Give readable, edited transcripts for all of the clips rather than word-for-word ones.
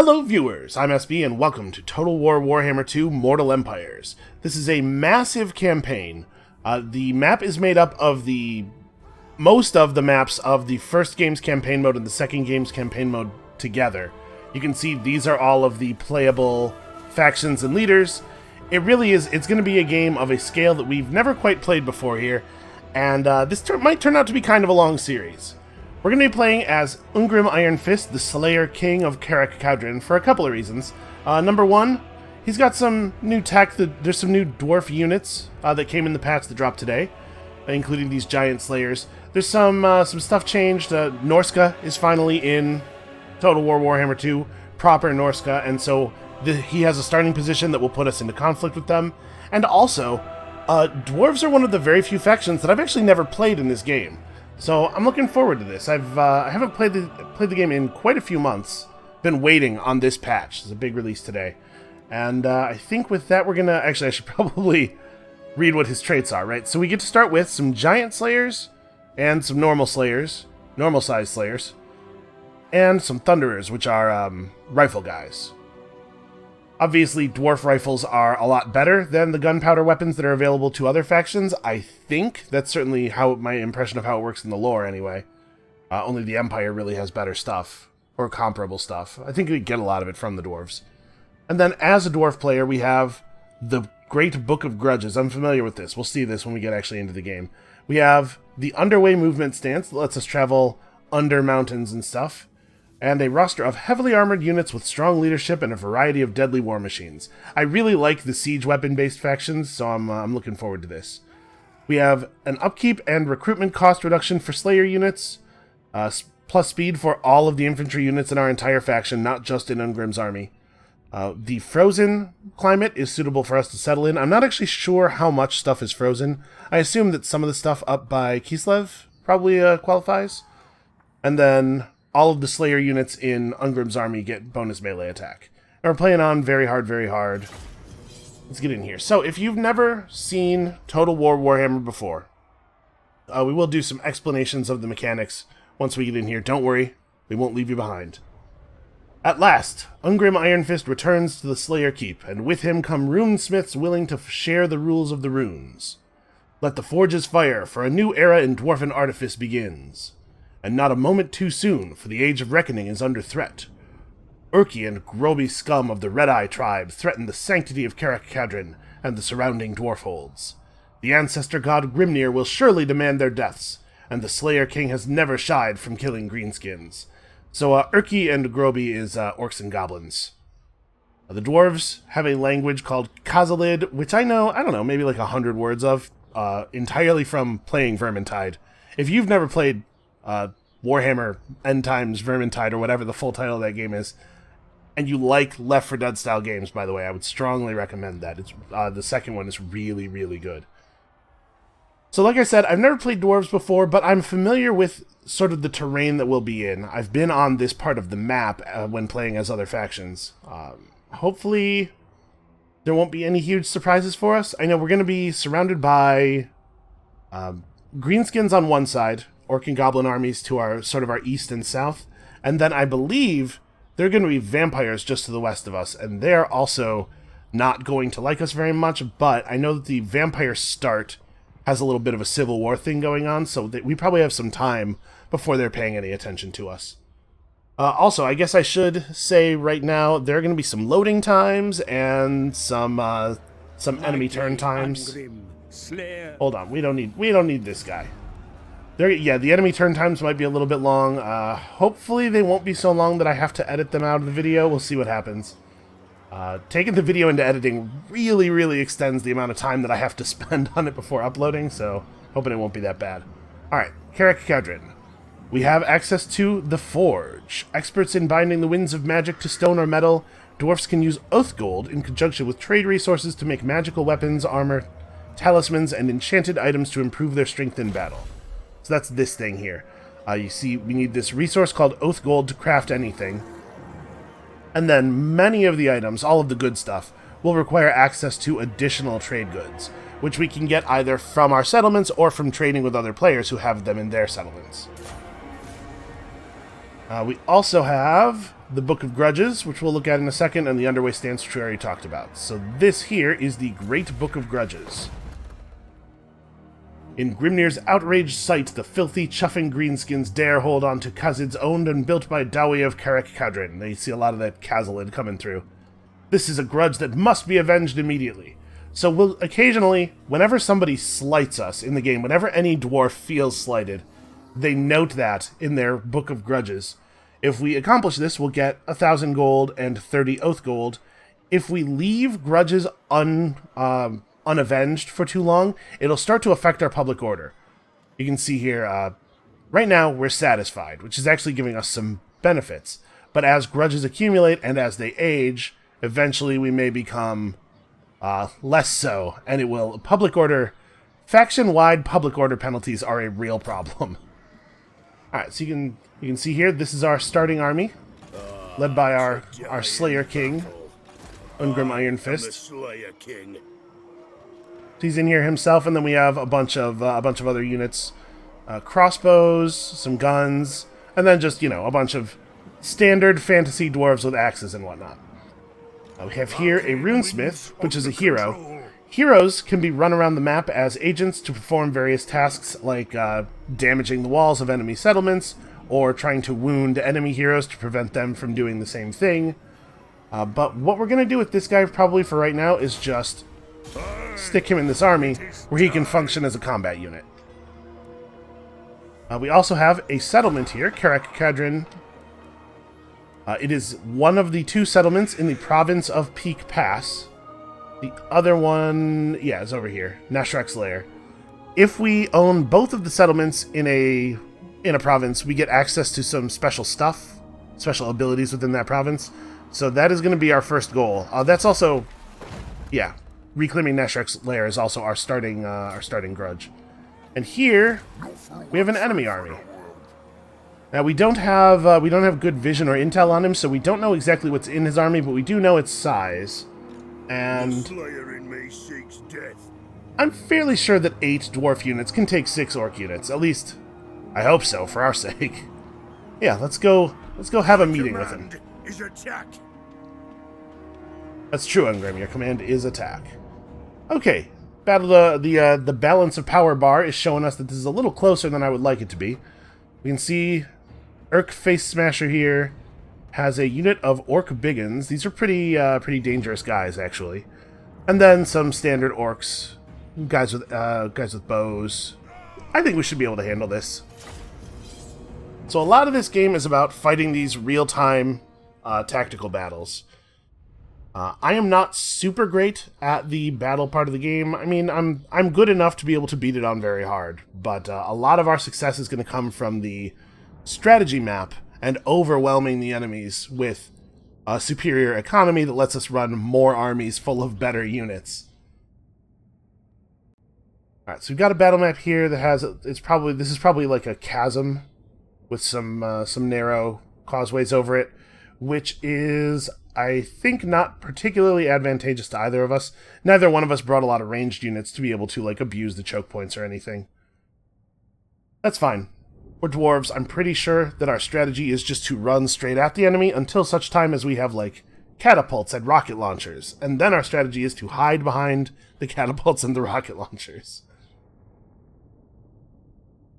Hello viewers, I'm SB and welcome to Total War Warhammer 2 Mortal Empires. This is a massive campaign. The map is made up of most of the maps of the first game's campaign mode and the second game's campaign mode together. You can see these are all of the playable factions and leaders. It really is, it's going to be a game of a scale that we've never quite played before here, and this might turn out to be kind of a long series. We're going to be playing as Ungrim Iron Fist, the Slayer King of Karak Kadrin, for a couple of reasons. Number one, he's got some new tech. There's some new dwarf units that came in the patch that dropped today, including these giant slayers. There's some stuff changed. Norska is finally in Total War Warhammer 2, proper Norska, and so he has a starting position that will put us into conflict with them. And also, dwarves are one of the very few factions that I've actually never played in this game. So I'm looking forward to this. I haven't played the game in quite a few months. Been waiting on this patch. It's a big release today. And I think with that we're gonna... Actually, I should probably read what his traits are, right? So we get to start with some giant slayers and some normal slayers, normal-sized slayers, and some thunderers, which are rifle guys. Obviously, dwarf rifles are a lot better than the gunpowder weapons that are available to other factions. I think that's certainly my impression of how it works in the lore, anyway. Only the Empire really has better stuff, or comparable stuff. I think we get a lot of it from the dwarves. And then, as a dwarf player, we have the Great Book of Grudges. I'm familiar with this. We'll see this when we get actually into the game. We have the underway movement stance that lets us travel under mountains and stuff, and a roster of heavily armored units with strong leadership and a variety of deadly war machines. I really like the siege weapon-based factions, so I'm looking forward to this. We have an upkeep and recruitment cost reduction for Slayer units, plus speed for all of the infantry units in our entire faction, not just in Ungrim's army. The frozen climate is suitable for us to settle in. I'm not actually sure how much stuff is frozen. I assume that some of the stuff up by Kislev probably qualifies. And then all of the Slayer units in Ungrim's army get bonus melee attack. And we're playing on very hard, very hard. Let's get in here. So, if you've never seen Total War Warhammer before, we will do some explanations of the mechanics once we get in here. Don't worry, we won't leave you behind. At last, Ungrim Iron Fist returns to the Slayer Keep, and with him come Rune Smiths willing to share the rules of the runes. Let the forges fire, for a new era in dwarven artifice begins. And not a moment too soon, for the Age of Reckoning is under threat. Urki and Groby scum of the Red-Eye tribe threaten the sanctity of Karak Kadrin and the surrounding dwarf holds. The ancestor god Grimnir will surely demand their deaths, and the Slayer King has never shied from killing greenskins. So Urki and Groby is orcs and goblins. The dwarves have a language called Khazalid, which I don't know, maybe like 100 words of, entirely from playing Vermintide. If you've never played Warhammer End Times Vermintide, or whatever the full title of that game is, and you like Left 4 Dead style games, by the way, I would strongly recommend that. It's the second one is really, really good. So like I said, I've never played dwarves before, but I'm familiar with sort of the terrain that we'll be in. I've been on this part of the map when playing as other factions. Hopefully there won't be any huge surprises for us. I know we're going to be surrounded by greenskins on one side, Orc and Goblin armies to our east and south, and then I believe there are going to be vampires just to the west of us, and they're also not going to like us very much, but I know that the vampire start has a little bit of a civil war thing going on, so we probably have some time before they're paying any attention to us. Also, I guess I should say right now, there are going to be some loading times and some enemy turn times. Hold on, we don't need this guy. Yeah, the enemy turn times might be a little bit long. Hopefully they won't be so long that I have to edit them out of the video. We'll see what happens. Taking the video into editing really, really extends the amount of time that I have to spend on it before uploading, so hoping it won't be that bad. Alright, Karak Kadrin. We have access to the Forge. Experts in binding the winds of magic to stone or metal, dwarfs can use oath gold in conjunction with trade resources to make magical weapons, armor, talismans, and enchanted items to improve their strength in battle. So that's this thing here. You see, we need this resource called Oath Gold to craft anything. And then many of the items, all of the good stuff, will require access to additional trade goods, which we can get either from our settlements or from trading with other players who have them in their settlements. We also have the Book of Grudges, which we'll look at in a second, and the Underway Stance, which we already talked about. So this here is the Great Book of Grudges. In Grimnir's outraged sight, the filthy, chuffing greenskins dare hold on to Khazid's owned and built by Dawi of Karek Kadrin. They see a lot of that Khazalid coming through. This is a grudge that must be avenged immediately. So we'll occasionally, whenever somebody slights us in the game, whenever any dwarf feels slighted, they note that in their Book of Grudges. If we accomplish this, we'll get 1,000 gold and 30 oath gold. If we leave grudges unavenged for too long, it'll start to affect our public order. You can see here, right now we're satisfied, which is actually giving us some benefits. But as grudges accumulate and as they age, eventually we may become less so, and it will public order. Faction-wide public order penalties are a real problem. Alright, so you can see here, this is our starting army, led by our Slayer King, Ungrim Iron Fist. He's in here himself, and then we have a bunch of other units, crossbows, some guns, and then just, a bunch of standard fantasy dwarves with axes and whatnot. We have here a Rune Smith, which is a hero. Heroes can be run around the map as agents to perform various tasks like damaging the walls of enemy settlements, or trying to wound enemy heroes to prevent them from doing the same thing. But what we're going to do with this guy probably for right now is just stick him in this army where he can function as a combat unit. We also have a settlement here, Karek Kadrin. It is one of the 2 settlements in the province of Peak Pass. The other one, is over here, Nashrek's Lair. If we own both of the settlements in a province, we get access to some special stuff, special abilities within that province. So that is going to be our first goal. That's also, reclaiming Nashrek's Lair is also our starting grudge. And here we have an enemy army. Now we don't have good vision or intel on him, so we don't know exactly what's in his army, but we do know its size. And I'm fairly sure that 8 dwarf units can take 6 orc units. At least, I hope so, for our sake. Yeah, let's go have a meeting with him. That's true, Ungrim. Your command is attack. Okay, the balance of power bar is showing us that this is a little closer than I would like it to be. We can see Urk Face Smasher here has a unit of Orc Biggins. These are pretty dangerous guys, actually. And then some standard orcs, guys with bows. I think we should be able to handle this. So a lot of this game is about fighting these real-time tactical battles. I am not super great at the battle part of the game. I mean, I'm good enough to be able to beat it on very hard, but a lot of our success is going to come from the strategy map and overwhelming the enemies with a superior economy that lets us run more armies full of better units. Alright, so we've got a battle map here that has, this is probably like a chasm with some narrow causeways over it, which is, I think, not particularly advantageous to either of us. Neither one of us brought a lot of ranged units to be able to, abuse the choke points or anything. That's fine. We're dwarves. I'm pretty sure that our strategy is just to run straight at the enemy until such time as we have, catapults and rocket launchers. And then our strategy is to hide behind the catapults and the rocket launchers.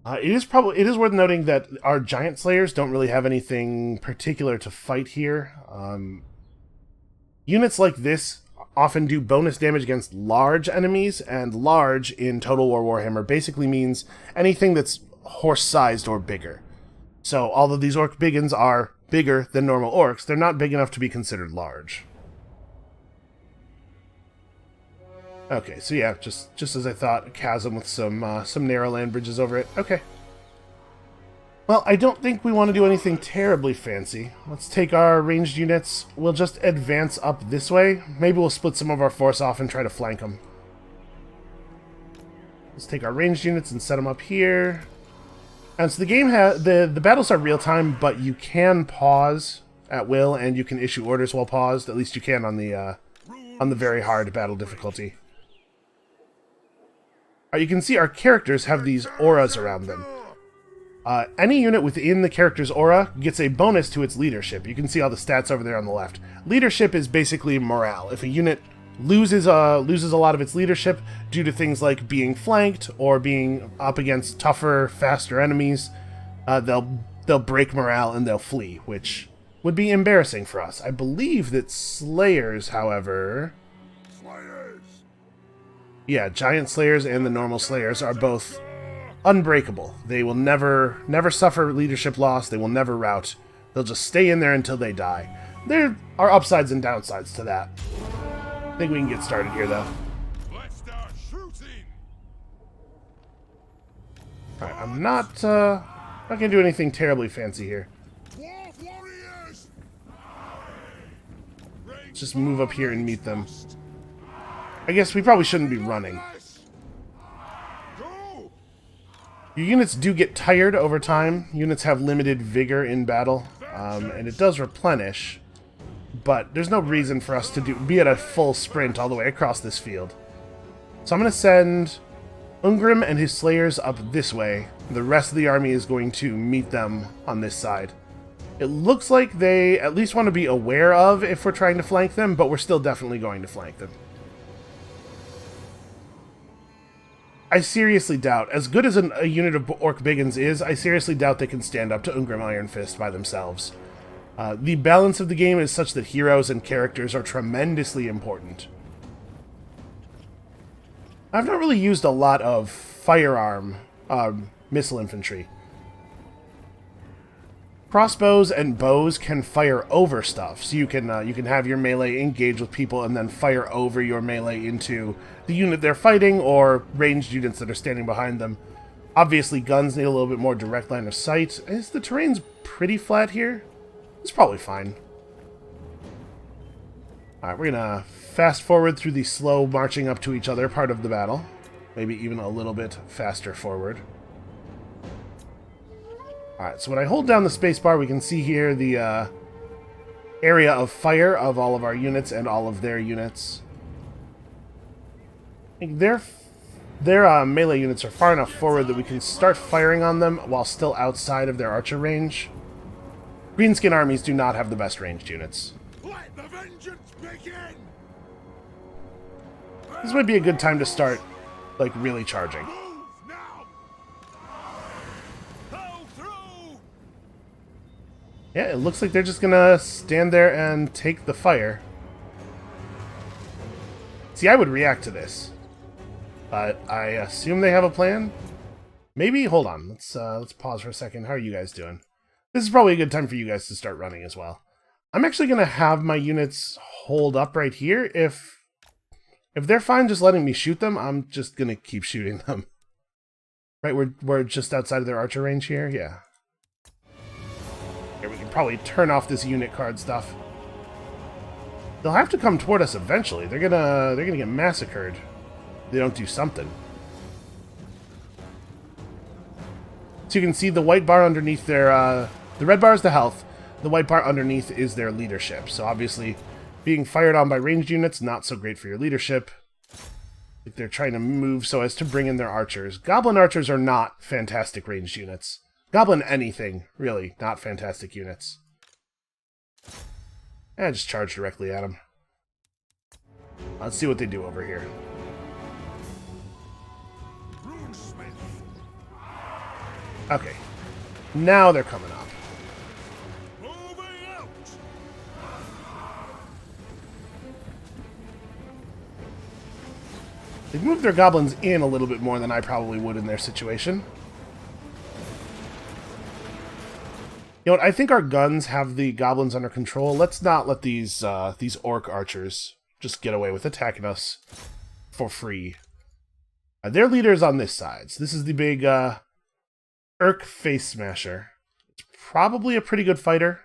It is worth noting that our giant slayers don't really have anything particular to fight here. Units like this often do bonus damage against large enemies, and large in Total War Warhammer basically means anything that's horse-sized or bigger. So, although these Orc Biggins are bigger than normal orcs, they're not big enough to be considered large. Okay, so yeah, just as I thought, a chasm with some narrow land bridges over it. Okay. Well, I don't think we want to do anything terribly fancy. Let's take our ranged units. We'll just advance up this way. Maybe we'll split some of our force off and try to flank them. Let's take our ranged units and set them up here. And so the game has the battles are real time, but you can pause at will, and you can issue orders while paused. At least you can on the very hard battle difficulty. You can see our characters have these auras around them. Any unit within the character's aura gets a bonus to its leadership. You can see all the stats over there on the left. Leadership is basically morale. If a unit loses a lot of its leadership due to things like being flanked or being up against tougher, faster enemies, they'll break morale and they'll flee, which would be embarrassing for us. I believe that Slayers, however... Yeah, Giant Slayers and the normal Slayers are both unbreakable. They will never suffer leadership loss. They will never rout. They'll just stay in there until they die. There are upsides and downsides to that. I think we can get started here, though. Let's start shooting. Alright, I'm not gonna do anything terribly fancy here. Warriors. Let's just move up here and meet them. I guess we probably shouldn't be running. Your units do get tired over time. Units have limited vigor in battle, and it does replenish. But there's no reason for us to be at a full sprint all the way across this field. So I'm going to send Ungrim and his Slayers up this way. The rest of the army is going to meet them on this side. It looks like they at least want to be aware of if we're trying to flank them, but we're still definitely going to flank them. I seriously doubt, as good as a unit of Orcsbane is, I seriously doubt they can stand up to Ungrim Iron Fist by themselves. The balance of the game is such that heroes and characters are tremendously important. I've not really used a lot of firearm missile infantry. Crossbows and bows can fire over stuff, so you can have your melee engage with people and then fire over your melee into the unit they're fighting or ranged units that are standing behind them. Obviously, guns need a little bit more direct line of sight. Is the terrain's pretty flat here? It's probably fine. Alright, we're gonna fast forward through the slow marching up to each other part of the battle. Maybe even a little bit faster forward. Alright, so when I hold down the spacebar, we can see here the area of fire of all of our units and all of their units. I think their melee units are far enough forward that we can start firing on them while still outside of their archer range. Greenskin armies do not have the best ranged units. Let the vengeance begin. This might be a good time to start, like, really charging. Move now. Go through. Yeah, it looks like they're just gonna stand there and take the fire. See, I would react to this, but I assume they have a plan. Maybe. Hold on. Let's pause for a second. How are you guys doing? This is probably a good time for you guys to start running as well. I'm actually gonna have my units hold up right here. If they're fine just letting me shoot them, I'm just gonna keep shooting them. Right, we're just outside of their archer range here. Yeah. Here, we can probably turn off this unit card stuff. They'll have to come toward us eventually. They're gonna get massacred if they don't do something. So you can see the white bar underneath their the red bar is the health. The white bar underneath is their leadership. So obviously, being fired on by ranged units, not so great for your leadership. If they're trying to move so as to bring in their archers. Goblin archers are not fantastic ranged units. Goblin anything, really, not fantastic units. Just charge directly at them. Let's see what they do over here. Rune Smith. Okay. Now they're coming up. Moving out. They've moved their goblins in a little bit more than I probably would in their situation. You know what? I think our guns have the goblins under control. Let's not let these orc archers just get away with attacking us for free. Their leader is on this side. So this is the big Urk Face Smasher. It's probably a pretty good fighter.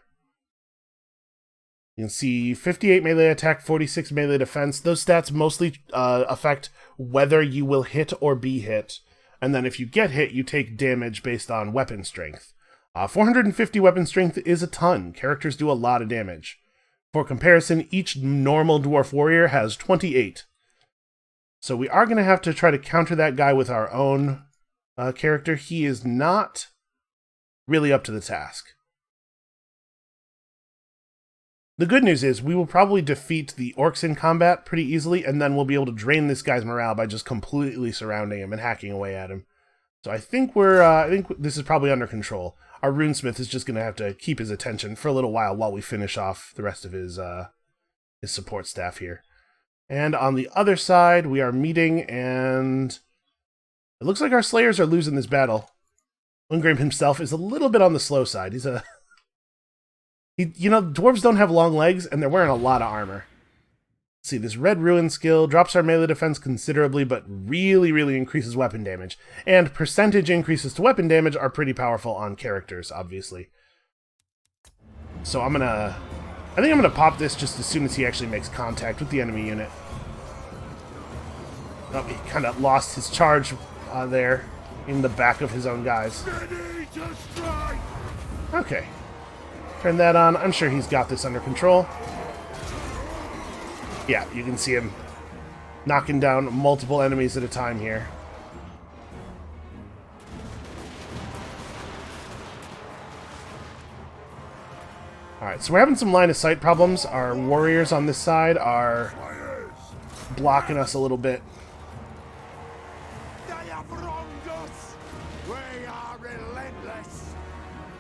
You can see 58 melee attack, 46 melee defense. Those stats mostly affect whether you will hit or be hit. And then if you get hit, you take damage based on weapon strength. 450 weapon strength is a ton. Characters do a lot of damage. For comparison, each normal dwarf warrior has 28. So we are going to have to try to counter that guy with our own character. He is not really up to the task. The good news is we will probably defeat the orcs in combat pretty easily, and then we'll be able to drain this guy's morale by just completely surrounding him and hacking away at him. So I think I think this is probably under control. Our Rune Smith is just going to have to keep his attention for a little while we finish off the rest of his support staff here. And on the other side, we are meeting, and it looks like our Slayers are losing this battle. Ungrim himself is a little bit on the slow side. You know, dwarves don't have long legs, and they're wearing a lot of armor. Let's see, this red ruin skill drops our melee defense considerably, but really, really increases weapon damage. And percentage increases to weapon damage are pretty powerful on characters, obviously. So I think I'm gonna pop this just as soon as he actually makes contact with the enemy unit. Oh, he kind of lost his charge there in the back of his own guys. Okay. Turn that on. I'm sure he's got this under control. Yeah, you can see him knocking down multiple enemies at a time here. Alright, so we're having some line of sight problems. Our warriors on this side are blocking us a little bit.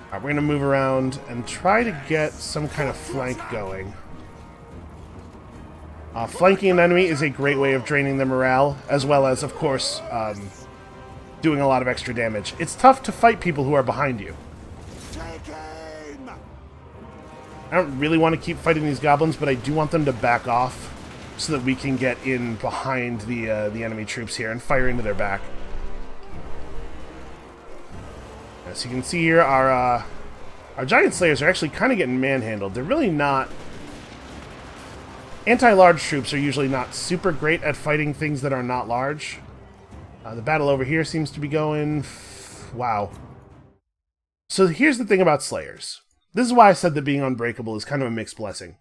Alright, we're going to move around and try to get some kind of flank going. Flanking an enemy is a great way of draining their morale, as well as, of course, doing a lot of extra damage. It's tough to fight people who are behind you. I don't really want to keep fighting these goblins, but I do want them to back off so that we can get in behind the enemy troops here and fire into their back. As you can see here, our Giant Slayers are actually kind of getting manhandled. They're really not... Anti-large troops are usually not super great at fighting things that are not large. The battle over here seems to be going... Wow. So here's the thing about Slayers. This is why I said that being unbreakable is kind of a mixed blessing.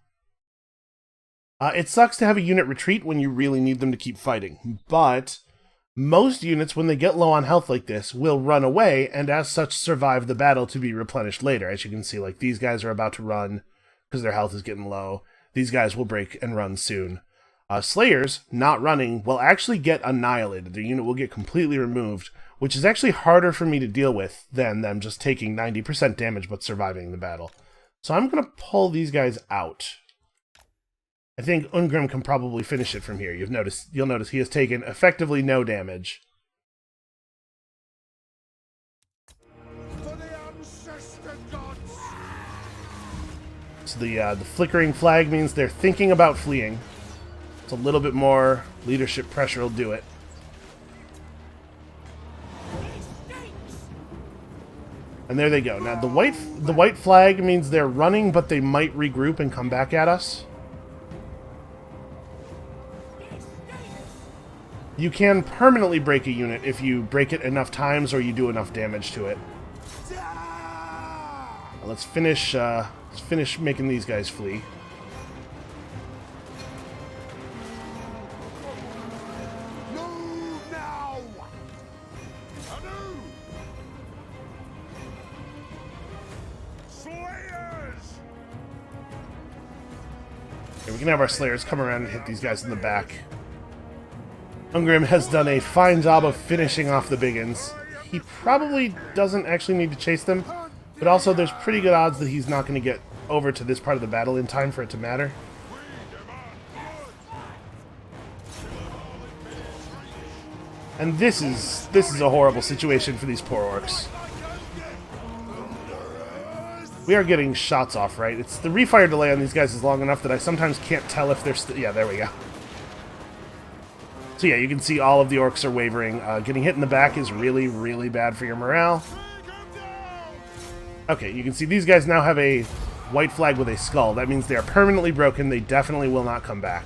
It sucks to have a unit retreat when you really need them to keep fighting, but most units, when they get low on health like this, will run away, and as such survive the battle to be replenished later. As you can see, like, these guys are about to run because their health is getting low. These guys will break and run soon. Slayers, not running, will actually get annihilated. Their unit will get completely removed, which is actually harder for me to deal with than them just taking 90% damage but surviving the battle. So I'm going to pull these guys out. I think Ungrim can probably finish it from here. You'll notice he has taken effectively no damage. So the flickering flag means they're thinking about fleeing. It's a little bit more leadership pressure will do it. And there they go. Now the white flag means they're running, but they might regroup and come back at us. You can permanently break a unit if you break it enough times or you do enough damage to it. Let's finish making these guys flee. We can have our Slayers come around and hit these guys in the back. Ungrim has done a fine job of finishing off the biggins. He probably doesn't actually need to chase them, but also there's pretty good odds that he's not going to get over to this part of the battle in time for it to matter. And this is a horrible situation for these poor orcs. We are getting shots off, right? It's the refire delay on these guys is long enough that I sometimes can't tell if they're still... Yeah, there we go. So yeah, you can see all of the orcs are wavering. Getting hit in the back is really, really bad for your morale. Okay, you can see these guys now have a white flag with a skull. That means they are permanently broken. They definitely will not come back.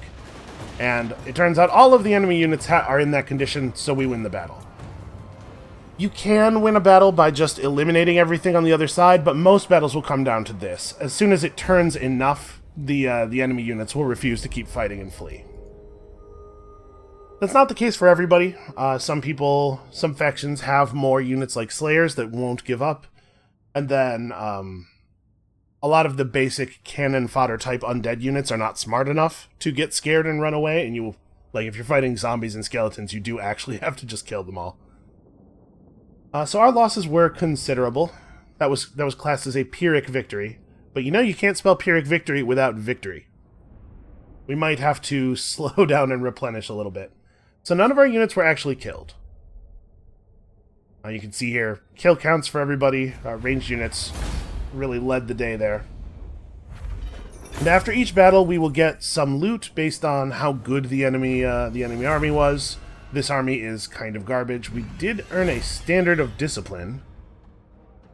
And it turns out all of the enemy units are in that condition, so we win the battle. You can win a battle by just eliminating everything on the other side, but most battles will come down to this. As soon as it turns enough, the enemy units will refuse to keep fighting and flee. That's not the case for everybody. Some factions have more units like Slayers that won't give up. And then a lot of the basic cannon fodder type undead units are not smart enough to get scared and run away, and you, like, if you're fighting zombies and skeletons, you do actually have to just kill them all. So our losses were considerable. That was classed as a Pyrrhic victory. But you know you can't spell Pyrrhic victory without victory. We might have to slow down and replenish a little bit. So none of our units were actually killed. You can see here, kill counts for everybody. Ranged units really led the day there. And after each battle, we will get some loot based on how good the enemy army was. This army is kind of garbage. We did earn a Standard of Discipline,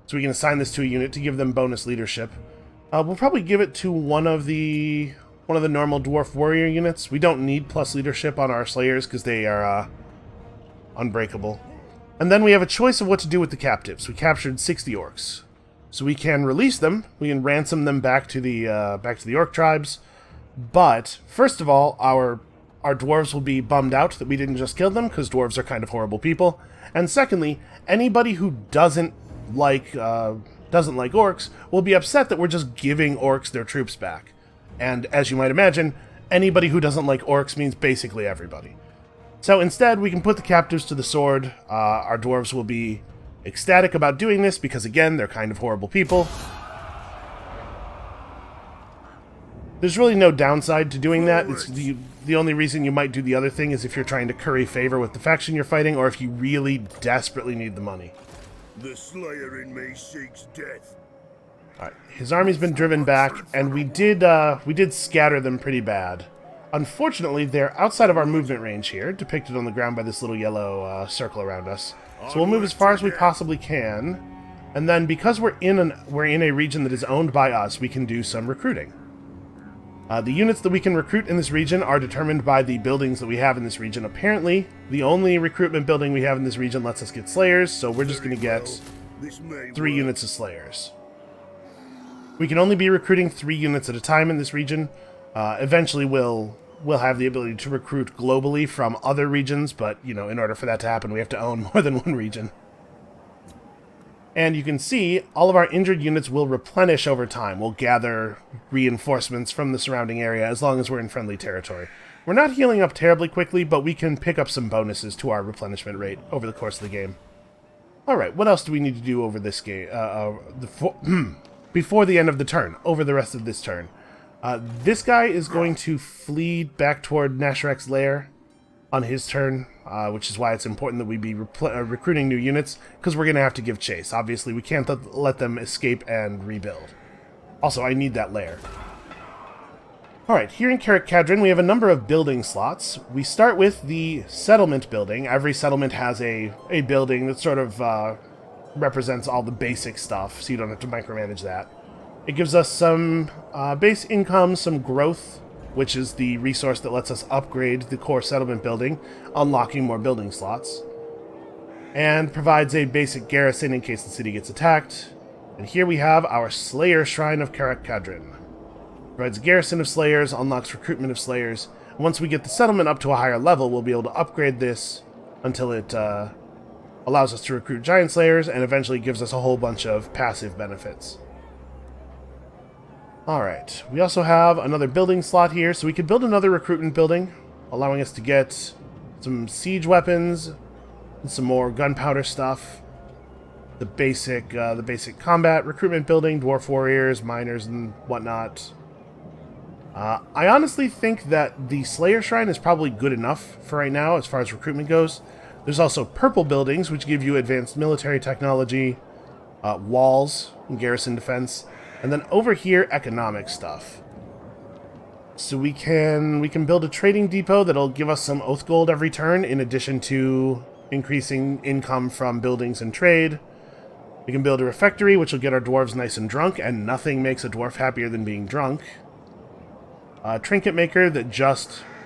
so we can assign this to a unit to give them bonus leadership. We'll probably give it to one of the normal Dwarf Warrior units. We don't need plus leadership on our Slayers because they are unbreakable. And then we have a choice of what to do with the captives. We captured 60 orcs. So we can release them, we can ransom them back to the orc tribes, but first of all, our dwarves will be bummed out that we didn't just kill them, because dwarves are kind of horrible people. And secondly, anybody who doesn't like orcs will be upset that we're just giving orcs their troops back. And as you might imagine, anybody who doesn't like orcs means basically everybody. So instead, we can put the captives to the sword. Our dwarves will be ecstatic about doing this because, again, they're kind of horrible people. There's really no downside to doing that. It's the only reason you might do the other thing is if you're trying to curry favor with the faction you're fighting, or if you really desperately need the money. The Slayer in me seeks death. Alright, his army's been driven back, and we did scatter them pretty bad. Unfortunately, they're outside of our movement range here, depicted on the ground by this little yellow circle around us. So we'll move as far as we possibly can, and then because we're in a region that is owned by us, we can do some recruiting. The units that we can recruit in this region are determined by the buildings that we have in this region. Apparently, the only recruitment building we have in this region lets us get Slayers, so we're just going to get 3 units of Slayers. We can only be recruiting 3 units at a time in this region. Eventually we'll have the ability to recruit globally from other regions, but, you know, in order for that to happen, we have to own more than one region. And you can see all of our injured units will replenish over time. We'll gather reinforcements from the surrounding area as long as we're in friendly territory. We're not healing up terribly quickly, but we can pick up some bonuses to our replenishment rate over the course of the game. Alright, what else do we need to do over this game? Before the end of the turn, over the rest of this turn. This guy is going to flee back toward Nasharek's lair on his turn, which is why it's important that we be recruiting new units, because we're going to have to give chase. Obviously, we can't let them escape and rebuild. Also, I need that lair. Alright, here in Carrick Cadron, we have a number of building slots. We start with the settlement building. Every settlement has a building that sort of represents all the basic stuff, so you don't have to micromanage that. It gives us some base income, some growth, which is the resource that lets us upgrade the core settlement building, unlocking more building slots, and provides a basic garrison in case the city gets attacked. And here we have our Slayer Shrine of Carrick Cadron. Provides a garrison of Slayers, unlocks recruitment of Slayers. And once we get the settlement up to a higher level, we'll be able to upgrade this until it allows us to recruit Giant Slayers, and eventually gives us a whole bunch of passive benefits. Alright, we also have another building slot here, so we could build another recruitment building, allowing us to get some siege weapons, and some more gunpowder stuff, the basic combat recruitment building, dwarf warriors, miners, and whatnot. I honestly think that the Slayer Shrine is probably good enough for right now as far as recruitment goes. There's also purple buildings, which give you advanced military technology, walls, and garrison defense. And then over here, economic stuff. So we can build a trading depot that'll give us some oath gold every turn, in addition to increasing income from buildings and trade. We can build a refectory, which will get our dwarves nice and drunk, and nothing makes a dwarf happier than being drunk. A trinket maker that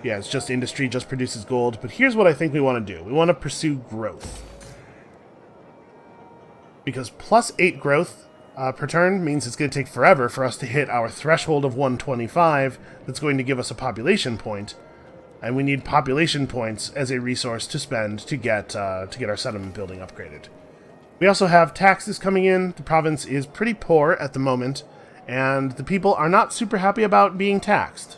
it's just industry, just produces gold. But here's what I think we want to do. We want to pursue growth. Because plus 8 growth per turn means it's going to take forever for us to hit our threshold of 125 that's going to give us a population point. And we need population points as a resource to spend to get our settlement building upgraded. We also have taxes coming in. The province is pretty poor at the moment, and the people are not super happy about being taxed.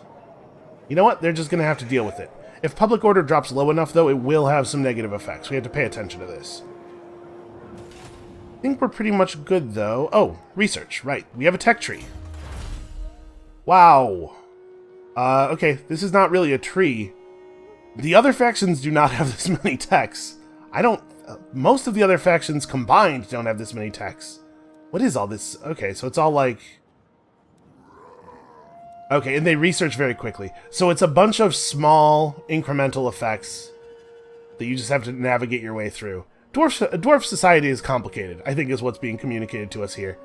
You know what? They're just going to have to deal with it. If public order drops low enough, though, it will have some negative effects. We have to pay attention to this. I think we're pretty much good, though. Oh, research. Right. We have a tech tree. Wow. Okay, this is not really a tree. The other factions do not have this many techs. Most of the other factions combined don't have this many techs. What is all this? Okay, so it's all like... Okay, and they research very quickly. So it's a bunch of small, incremental effects that you just have to navigate your way through. Dwarf society is complicated, I think is what's being communicated to us here.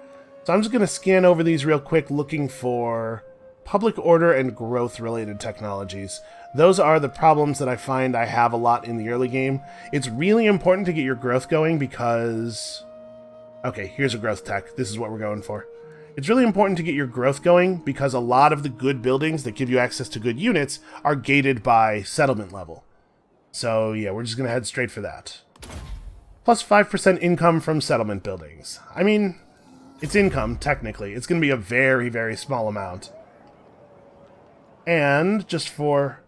So I'm just going to scan over these real quick, looking for public order and growth-related technologies. Those are the problems that I find I have a lot in the early game. It's really important to get your growth going because... Okay, here's a growth tech. This is what we're going for. It's really important to get your growth going because a lot of the good buildings that give you access to good units are gated by settlement level. So yeah, we're just going to head straight for that. Plus 5% income from settlement buildings. I mean, it's income, technically. It's going to be a very, very small amount. And just for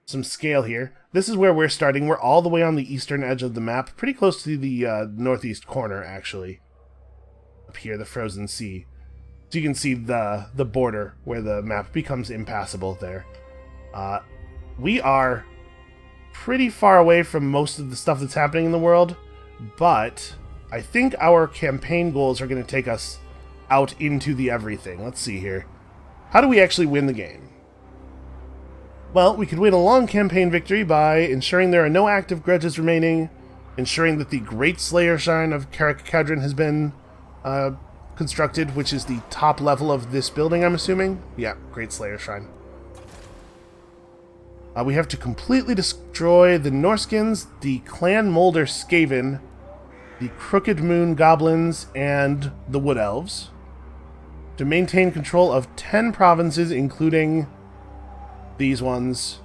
some scale here, this is where we're starting. We're all the way on the eastern edge of the map, pretty close to the northeast corner, actually. Up here, the frozen sea. So you can see the border where the map becomes impassable there. We are pretty far away from most of the stuff that's happening in the world, but I think our campaign goals are going to take us out into the everything. Let's see here. How do we actually win the game? Well, we could win a long campaign victory by ensuring there are no active grudges remaining, ensuring that the Great Slayer Shrine of Carrick-Cadron has been constructed, which is the top level of this building, I'm assuming? Yeah, Great Slayer Shrine. We have to completely destroy the Norskins, the Clan Molder Skaven, the Crooked Moon Goblins, and the Wood Elves. To maintain control of 10 provinces, including these ones,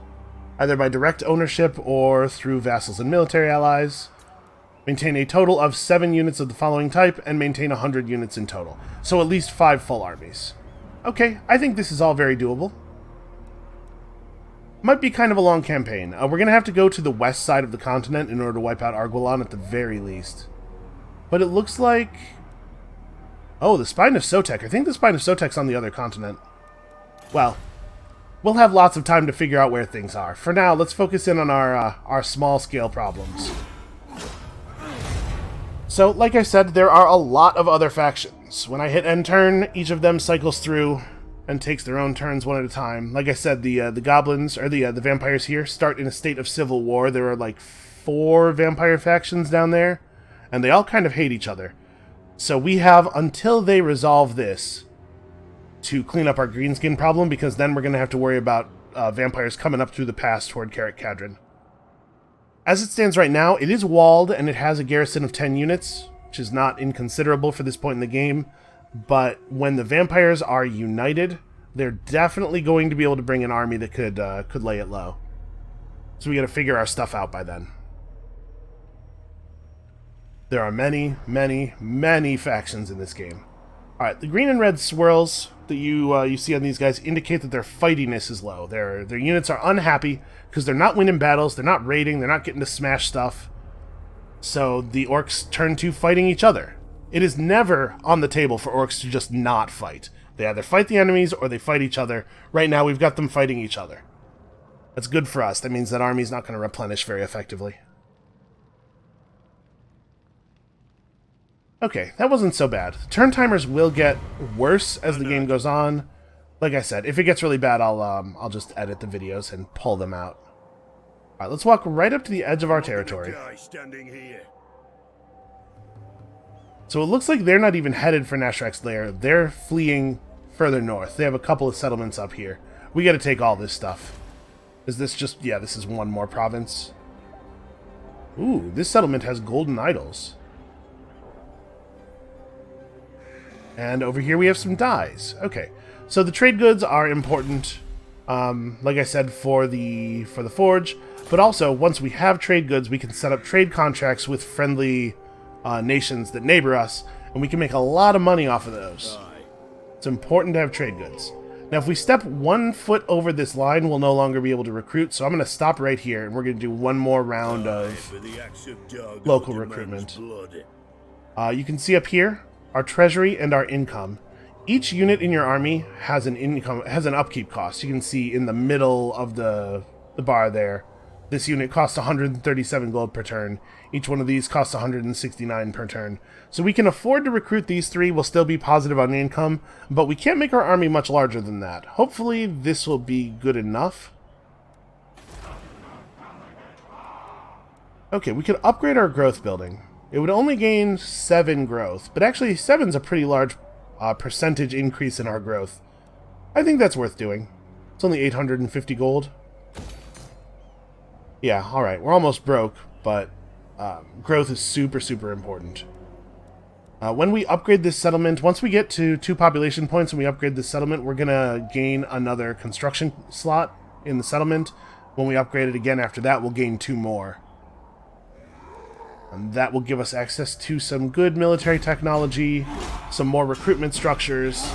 either by direct ownership or through vassals and military allies. Maintain a total of 7 units of the following type, and maintain 100 units in total. So at least 5 full armies. Okay, I think this is all very doable. Might be kind of a long campaign. We're going to have to go to the west side of the continent in order to wipe out Arguelon at the very least. But it looks like... Oh, the Spine of Sotek. I think the Spine of Sotek's on the other continent. Well, we'll have lots of time to figure out where things are. For now, let's focus in on our small-scale problems. So, like I said, there are a lot of other factions. When I hit end turn, each of them cycles through and takes their own turns one at a time. Like I said, the goblins, or the vampires here, start in a state of civil war. There are like 4 vampire factions down there, and they all kind of hate each other. So we have until they resolve this to clean up our greenskin problem, because then we're going to have to worry about vampires coming up through the pass toward Carrick-Cadron. As it stands right now, it is walled, and it has a garrison of 10 units, which is not inconsiderable for this point in the game. But when the vampires are united, they're definitely going to be able to bring an army that could lay it low. So we got to figure our stuff out by then. There are many, many, many factions in this game. All right, the green and red swirls that you see on these guys indicate that their fightiness is low. Their units are unhappy because they're not winning battles, they're not raiding, they're not getting to smash stuff. So the orcs turn to fighting each other. It is never on the table for orcs to just not fight. They either fight the enemies or they fight each other. Right now, we've got them fighting each other. That's good for us. That means that army's not going to replenish very effectively. Okay, that wasn't so bad. Turn timers will get worse as the game goes on. Like I said, if it gets really bad, I'll just edit the videos and pull them out. All right, let's walk right up to the edge of our territory. So it looks like they're not even headed for Nashrek's lair. They're fleeing further north. They have a couple of settlements up here. We got to take all this stuff. Is this just... Yeah, this is one more province. Ooh, this settlement has golden idols. And over here we have some dyes. Okay, so the trade goods are important, like I said, for the forge. But also, once we have trade goods, we can set up trade contracts with friendly nations that neighbor us, and we can make a lot of money off of those. It's important to have trade goods. Now, if we step 1 foot over this line, we'll no longer be able to recruit, so I'm going to stop right here, and we're going to do one more round of local recruitment. You can see up here our treasury and our income. Each unit in your army has an upkeep cost. You can see in the middle of the bar there. This unit costs 137 gold per turn. Each one of these costs 169 per turn. So we can afford to recruit these 3. We'll still be positive on income, but we can't make our army much larger than that. Hopefully this will be good enough. Okay, we could upgrade our growth building. It would only gain 7 growth, but actually 7's a pretty large percentage increase in our growth. I think that's worth doing. It's only 850 gold. Yeah, alright, we're almost broke, but growth is super, super important. When we upgrade this settlement, once we get to 2 population points and we upgrade this settlement, we're going to gain another construction slot in the settlement. When we upgrade it again after that, we'll gain 2 more. And that will give us access to some good military technology, some more recruitment structures.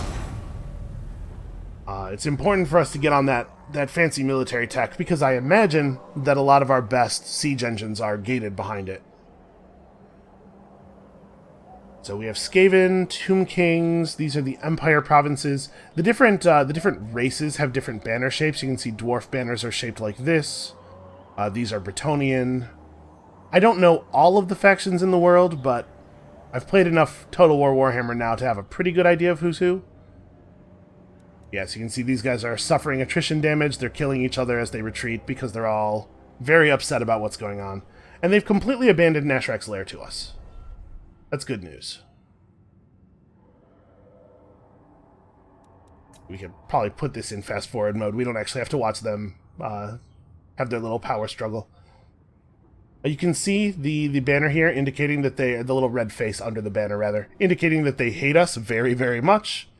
It's important for us to get on that fancy military tech, because I imagine that a lot of our best siege engines are gated behind it. So we have Skaven, Tomb Kings. These are the Empire provinces. The different races have different banner shapes. You can see dwarf banners are shaped like this. These are Bretonnian. I don't know all of the factions in the world, but I've played enough Total War Warhammer now to have a pretty good idea of who's who. Yes, you can see these guys are suffering attrition damage. They're killing each other as they retreat because they're all very upset about what's going on. And they've completely abandoned Nashrak's lair to us. That's good news. We could probably put this in fast forward mode. We don't actually have to watch them have their little power struggle. You can see the banner here indicating that the little red face under the banner, rather, indicating that they hate us very, very much.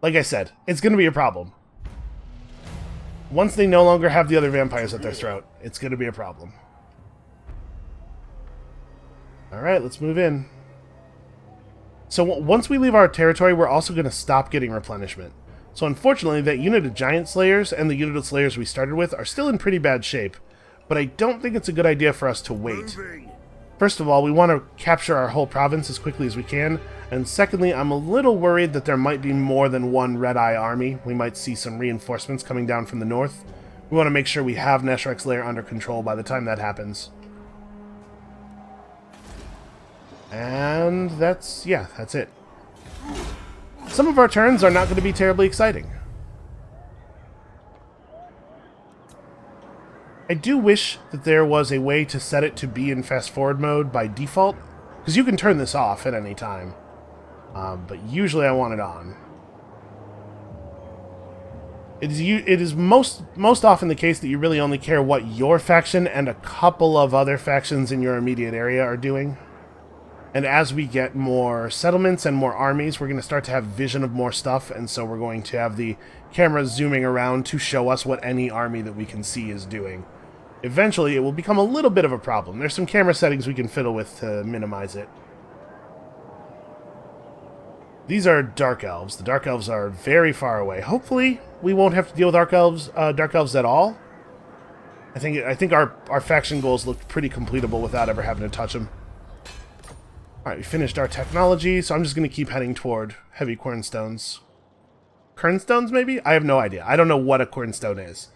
Like I said, it's going to be a problem. Once they no longer have the other vampires at their throat, it's going to be a problem. Alright, let's move in. So once we leave our territory, we're also going to stop getting replenishment. So unfortunately, that unit of Giant Slayers and the unit of Slayers we started with are still in pretty bad shape. But I don't think it's a good idea for us to wait. First of all, we want to capture our whole province as quickly as we can. And secondly, I'm a little worried that there might be more than one Red Eye army. We might see some reinforcements coming down from the north. We want to make sure we have Nashrak's lair under control by the time that happens. And that's it. Some of our turns are not going to be terribly exciting. I do wish that there was a way to set it to be in fast forward mode by default, because you can turn this off at any time. But usually I want it on. It is most often the case that you really only care what your faction and a couple of other factions in your immediate area are doing. And as we get more settlements and more armies, we're going to start to have vision of more stuff, and so we're going to have the camera zooming around to show us what any army that we can see is doing. Eventually, it will become a little bit of a problem. There's some camera settings we can fiddle with to minimize it. These are Dark Elves. The Dark Elves are very far away. Hopefully, we won't have to deal with Dark Elves at all. I think our faction goals looked pretty completable without ever having to touch them. Alright, we finished our technology, so I'm just going to keep heading toward heavy quernstones. Quernstones, maybe? I have no idea. I don't know what a quernstone is.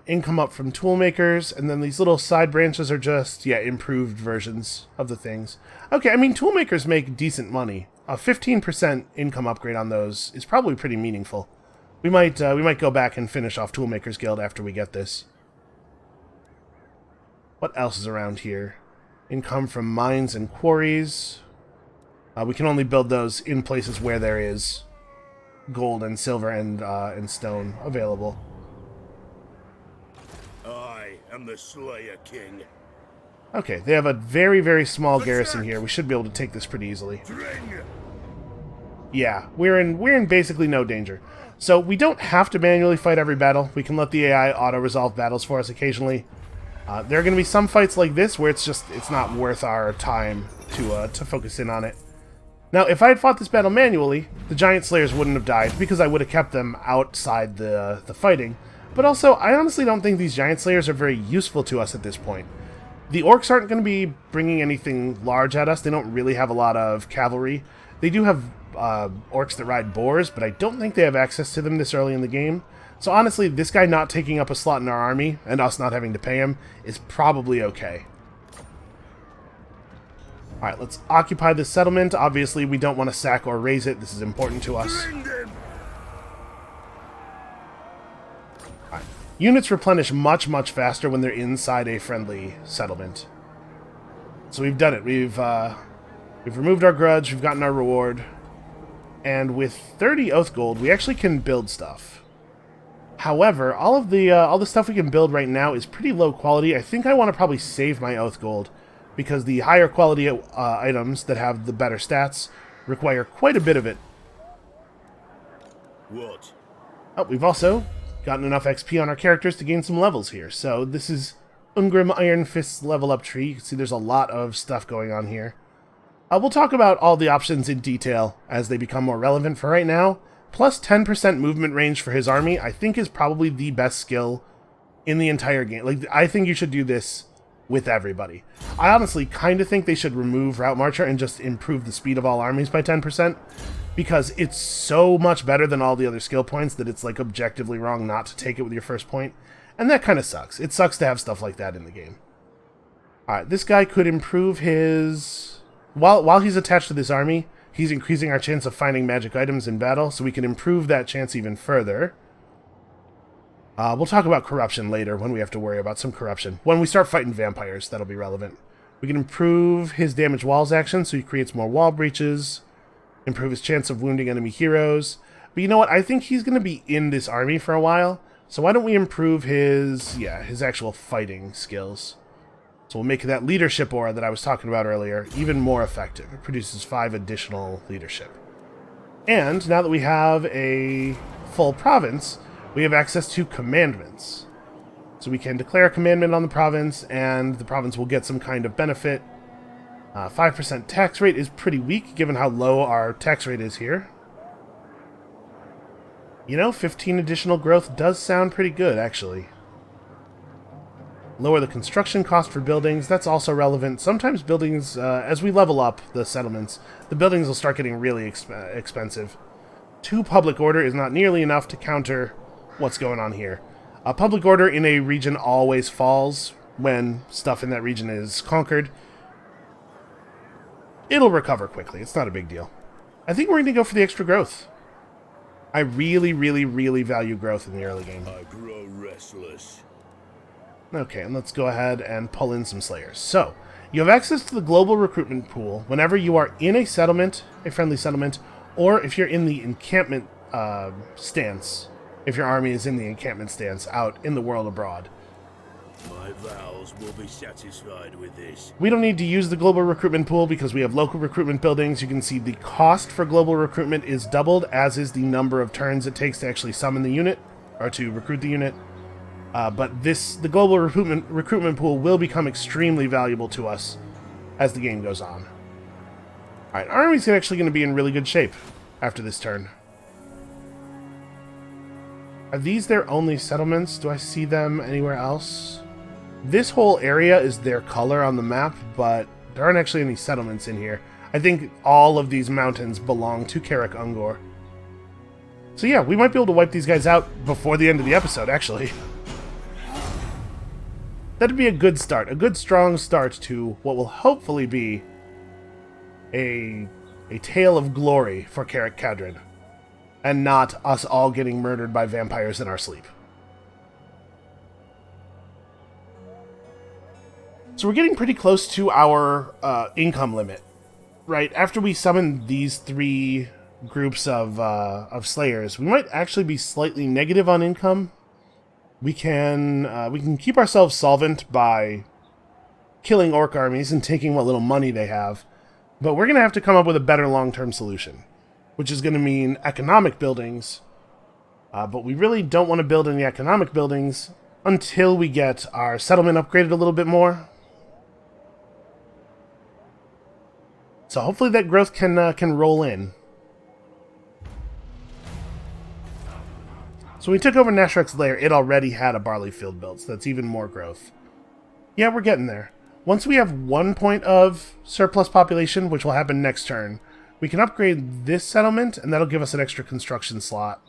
Income up from toolmakers, and then these little side branches are just, improved versions of the things. Okay, I mean, toolmakers make decent money. A 15% income upgrade on those is probably pretty meaningful. We might go back and finish off Toolmakers Guild after we get this. What else is around here? Income from mines and quarries. We can only build those in places where there is gold and silver and stone available. I am the Slayer King. Okay, they have a very, very small garrison here. We should be able to take this pretty easily. Yeah, we're in basically no danger. So we don't have to manually fight every battle. We can let the AI auto-resolve battles for us occasionally. There are going to be some fights like this where it's not worth our time to focus in on it. Now, if I had fought this battle manually, the Giant Slayers wouldn't have died, because I would have kept them outside the fighting. But also, I honestly don't think these Giant Slayers are very useful to us at this point. The Orcs aren't going to be bringing anything large at us. They don't really have a lot of cavalry. They do have Orcs that ride boars, but I don't think they have access to them this early in the game. So honestly, this guy not taking up a slot in our army, and us not having to pay him, is probably okay. Alright, let's occupy this settlement. Obviously, we don't want to sack or raise it. This is important to us. Alright. Units replenish much, much faster when they're inside a friendly settlement. So we've done it. We've removed our grudge, we've gotten our reward. And with 30 oath gold, we actually can build stuff. However, all the stuff we can build right now is pretty low quality. I think I want to probably save my oath gold, because the higher quality items that have the better stats require quite a bit of it. What? Oh, we've also gotten enough XP on our characters to gain some levels here. So this is Ungrim Iron Fist's level up tree. You can see there's a lot of stuff going on here. We'll talk about all the options in detail as they become more relevant. For right now, plus 10% movement range for his army, I think is probably the best skill in the entire game. Like, I think you should do this with everybody. I honestly kind of think they should remove Route Marcher and just improve the speed of all armies by 10%, because it's so much better than all the other skill points that it's like objectively wrong not to take it with your first point, and that kind of sucks. It sucks to have stuff like that in the game. Alright, this guy could improve his... While he's attached to this army, he's increasing our chance of finding magic items in battle, so we can improve that chance even further. We'll talk about corruption later when we have to worry about some corruption. When we start fighting vampires, that'll be relevant. We can improve his damage walls action, so he creates more wall breaches. Improve his chance of wounding enemy heroes. But you know what? I think he's going to be in this army for a while, so why don't we improve his actual fighting skills. So we'll make that leadership aura that I was talking about earlier even more effective. It produces 5 additional leadership. And now that we have a full province, we have access to commandments. So we can declare a commandment on the province, and the province will get some kind of benefit. 5% tax rate is pretty weak, given how low our tax rate is here. You know, 15 additional growth does sound pretty good, actually. Lower the construction cost for buildings, that's also relevant. Sometimes buildings, as we level up the settlements, the buildings will start getting really expensive. 2 public order is not nearly enough to counter what's going on here. Public order in a region always falls when stuff in that region is conquered. It'll recover quickly, it's not a big deal. I think we're going to go for the extra growth. I really, really, really value growth in the early game. I grow restless. Okay, and let's go ahead and pull in some Slayers. So, you have access to the global recruitment pool whenever you are in a settlement, a friendly settlement, or if you're in the encampment stance, if your army is in the encampment stance out in the world abroad. My vows will be satisfied with this. We don't need to use the global recruitment pool because we have local recruitment buildings. You can see the cost for global recruitment is doubled, as is the number of turns it takes to actually summon the unit, or to recruit the unit. But the global recruitment pool will become extremely valuable to us as the game goes on. Alright, our army's actually going to be in really good shape after this turn. Are these their only settlements? Do I see them anywhere else? This whole area is their color on the map, but there aren't actually any settlements in here. I think all of these mountains belong to Karak Ungor. So yeah, we might be able to wipe these guys out before the end of the episode, actually. That'd be a good start, a good strong start to what will hopefully be a tale of glory for Karak Kadrin, and not us all getting murdered by vampires in our sleep. So we're getting pretty close to our income limit, right? After we summon these 3 groups of Slayers, we might actually be slightly negative on income. We can keep ourselves solvent by killing orc armies and taking what little money they have, but we're going to have to come up with a better long-term solution, which is going to mean economic buildings, but we really don't want to build any economic buildings until we get our settlement upgraded a little bit more. So hopefully that growth can roll in. So when we took over Nashrek's lair, it already had a barley field built, so that's even more growth. Yeah, we're getting there. Once we have 1 point of surplus population, which will happen next turn, we can upgrade this settlement, and that'll give us an extra construction slot.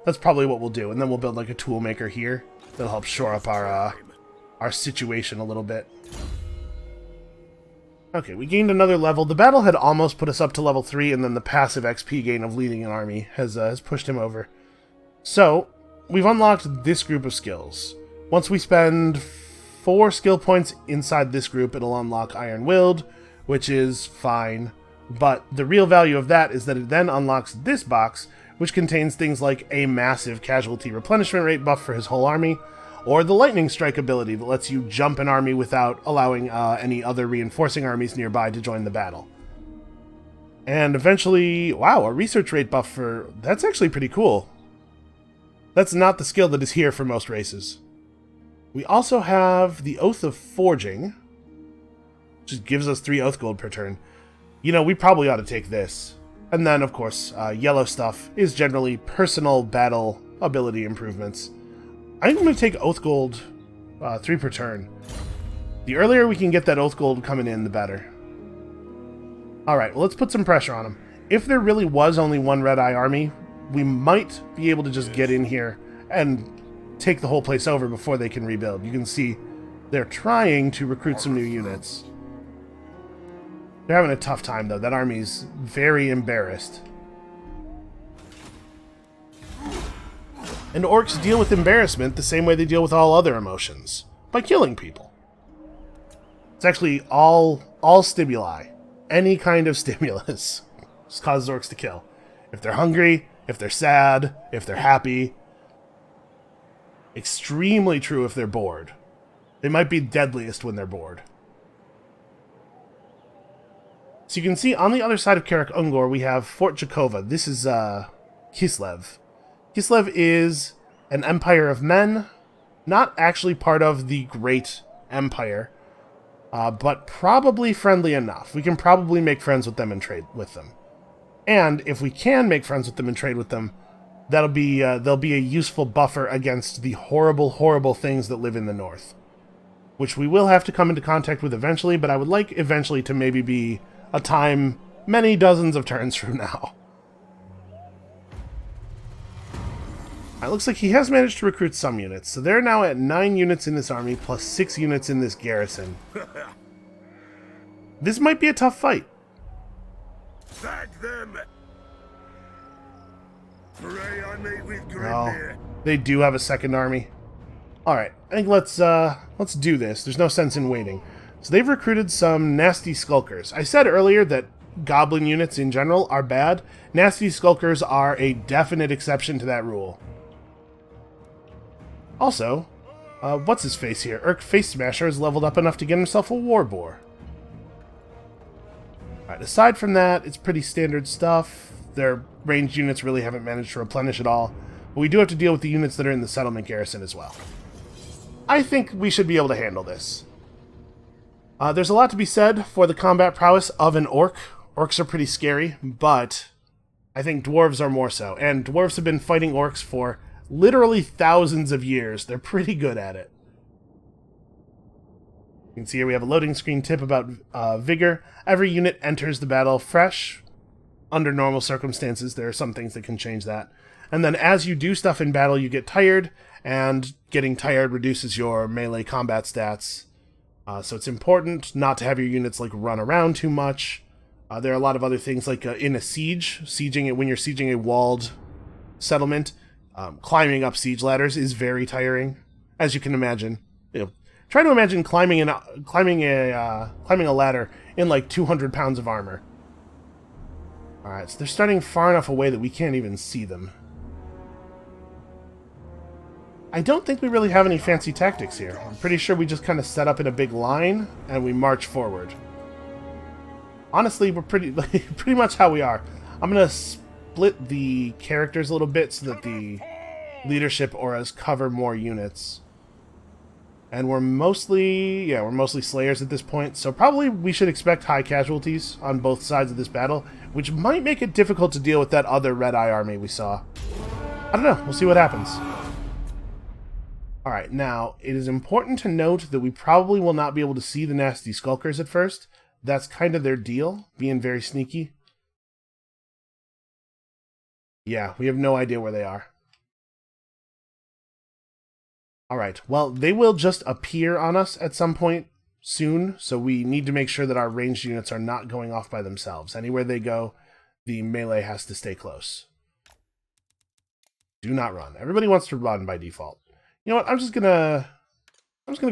That's probably what we'll do, and then we'll build like a tool maker here. That'll help shore up our situation a little bit. Okay, we gained another level. The battle had almost put us up to level 3, and then the passive XP gain of leading an army has pushed him over. So, we've unlocked this group of skills. Once we spend 4 skill points inside this group, it'll unlock Iron-Willed, which is fine. But the real value of that is that it then unlocks this box, which contains things like a massive casualty replenishment rate buff for his whole army, or the Lightning Strike ability that lets you jump an army without allowing any other reinforcing armies nearby to join the battle. And eventually, wow, a research rate buff for... That's actually pretty cool. That's not the skill that is here for most races. We also have the Oath of Forging, which gives us 3 Oath Gold per turn. You know, we probably ought to take this. And then, of course, yellow stuff is generally personal battle ability improvements. I'm going to take Oath Gold 3 per turn. The earlier we can get that Oath Gold coming in, the better. Alright, well, let's put some pressure on them. If there really was only one Red Eye army, we might be able to just get in here and take the whole place over before they can rebuild. You can see they're trying to recruit some new units. They're having a tough time, though. That army's very embarrassed. And orcs deal with embarrassment the same way they deal with all other emotions, by killing people. It's actually all stimuli. Any kind of stimulus just causes orcs to kill. If they're hungry, if they're sad, if they're happy. Extremely true if they're bored. They might be deadliest when they're bored. So you can see on the other side of Karak Ungor we have Fort Jakova. This is Kislev. Kislev is an empire of men, not actually part of the Great Empire, but probably friendly enough. We can probably make friends with them and trade with them. And if we can make friends with them and trade with them, they'll be a useful buffer against the horrible, horrible things that live in the north, which we will have to come into contact with eventually, but I would like eventually to maybe be a time many dozens of turns from now. It looks like he has managed to recruit some units, so they're now at 9 units in this army, plus 6 units in this garrison. This might be a tough fight. Tag them. Pray I meet with No, they do have a second army. Alright, I think let's do this. There's no sense in waiting. So they've recruited some nasty skulkers. I said earlier that goblin units in general are bad. Nasty skulkers are a definite exception to that rule. Also, what's his face here? Urk Face Smasher is leveled up enough to get himself a war boar. Alright, aside from that, it's pretty standard stuff. Their ranged units really haven't managed to replenish at all. But we do have to deal with the units that are in the settlement garrison as well. I think we should be able to handle this. There's a lot to be said for the combat prowess of an orc. Orcs are pretty scary, but I think dwarves are more so. And dwarves have been fighting orcs for literally thousands of years. They're pretty good at it. You can see here we have a loading screen tip about vigor. Every unit enters the battle fresh. Under normal circumstances, there are some things that can change that. And then as you do stuff in battle, you get tired, and getting tired reduces your melee combat stats. So it's important not to have your units like run around too much. There are a lot of other things like in a siege, when you're sieging a walled settlement, climbing up siege ladders is very tiring, as you can imagine. You know, try to imagine climbing a ladder in like 200 pounds of armor. All right, so they're starting far enough away that we can't even see them. I don't think we really have any fancy tactics here. I'm pretty sure we just kind of set up in a big line and we march forward. Honestly, we're pretty much how we are. I'm going to split the characters a little bit so that the leadership auras cover more units. And we're mostly slayers at this point, so probably we should expect high casualties on both sides of this battle, which might make it difficult to deal with that other Red Eye army we saw. I don't know, we'll see what happens. Alright, now, it is important to note that we probably will not be able to see the nasty skulkers at first. That's kind of their deal, being very sneaky. Yeah, we have no idea where they are. Alright, well, they will just appear on us at some point soon, so we need to make sure that our ranged units are not going off by themselves. Anywhere they go, the melee has to stay close. Do not run. Everybody wants to run by default. You know what, I'm just gonna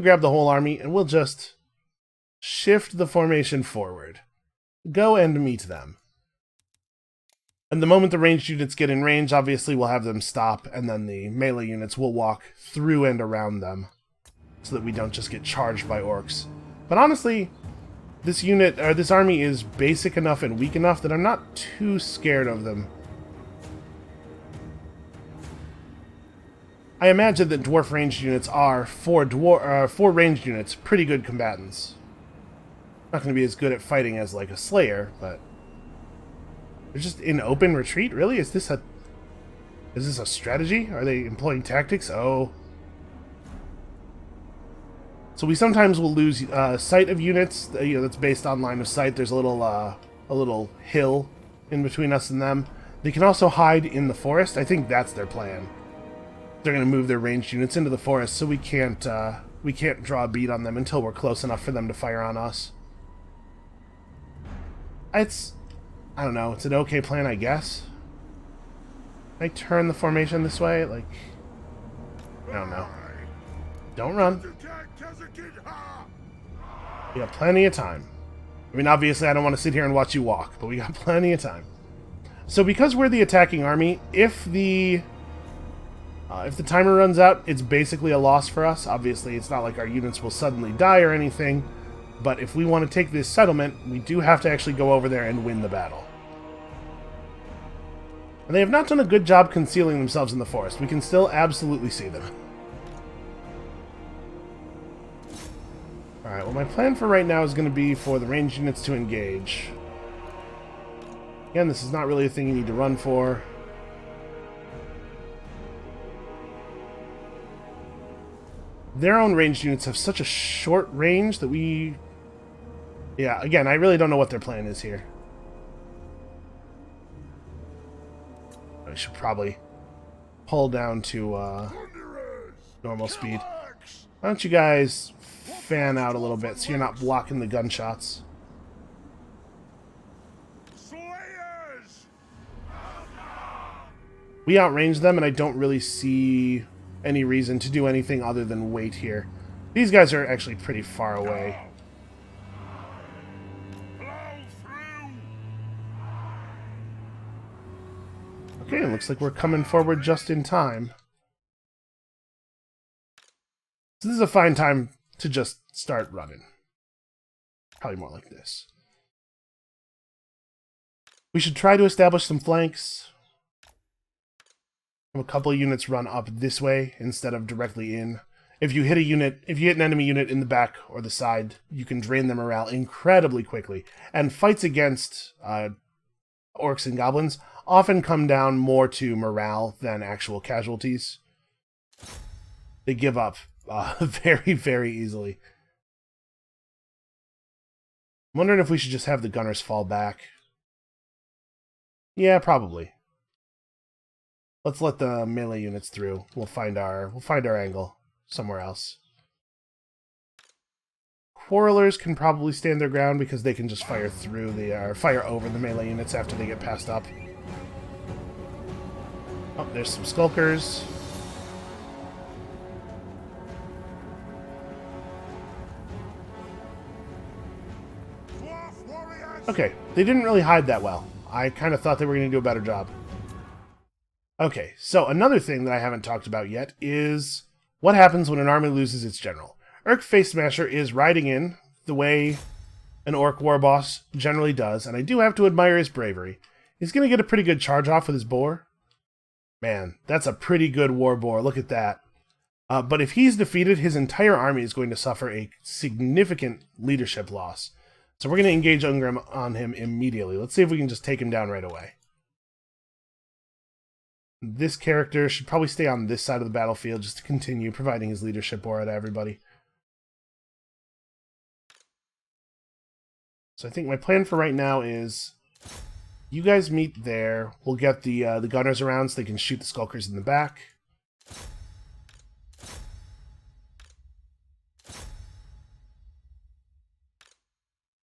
grab the whole army, and we'll just shift the formation forward. Go and meet them. And the moment the ranged units get in range, obviously we'll have them stop, and then the melee units will walk through and around them, so that we don't just get charged by orcs. But honestly, this army is basic enough and weak enough that I'm not too scared of them. I imagine that dwarf ranged units are, for ranged units, pretty good combatants. Not going to be as good at fighting as, like, a slayer, but they're just in open retreat? Really? Is this a strategy? Are they employing tactics? Oh. So we sometimes will lose sight of units. That's based on line of sight. There's a little hill in between us and them. They can also hide in the forest. I think that's their plan. They're going to move their ranged units into the forest, so we can't draw a bead on them until we're close enough for them to fire on us. I don't know, it's an okay plan, I guess. Can I turn the formation this way? Like, I don't know. Don't run. We got plenty of time. I mean, obviously I don't want to sit here and watch you walk, but we got plenty of time. So because we're the attacking army, if the timer runs out, it's basically a loss for us. Obviously, it's not like our units will suddenly die or anything, but if we want to take this settlement, we do have to actually go over there and win the battle. And they have not done a good job concealing themselves in the forest. We can still absolutely see them. Alright, well my plan for right now is going to be for the ranged units to engage. Again, this is not really a thing you need to run for. Their own ranged units have such a short range that we... Yeah, again, I really don't know what their plan is here. I should probably pull down to normal speed. Why don't you guys fan out a little bit so you're not blocking the gunshots? We outrange them, and I don't really see any reason to do anything other than wait here. These guys are actually pretty far away. Okay, it looks like we're coming forward just in time. So this is a fine time to just start running. Probably more like this. We should try to establish some flanks. Have a couple of units run up this way instead of directly in. If you hit an enemy unit in the back or the side, you can drain their morale incredibly quickly. And fights against orcs and goblins often come down more to morale than actual casualties. They give up very, very easily. I'm wondering if we should just have the gunners fall back. Yeah, probably. Let's let the melee units through. We'll find our angle somewhere else. Quarrelers can probably stand their ground because they can just fire through fire over the melee units after they get passed up. Oh, there's some skulkers. Okay, they didn't really hide that well. I kind of thought they were going to do a better job. Okay, so another thing that I haven't talked about yet is what happens when an army loses its general. Urk Face Smasher is riding in the way an orc war boss generally does, and I do have to admire his bravery. He's going to get a pretty good charge off with his boar. Man, that's a pretty good war boar. Look at that. But if he's defeated, his entire army is going to suffer a significant leadership loss. So we're going to engage Ungrim on him immediately. Let's see if we can just take him down right away. This character should probably stay on this side of the battlefield just to continue providing his leadership aura to everybody. So I think my plan for right now is you guys meet there. We'll get the gunners around so they can shoot the skulkers in the back.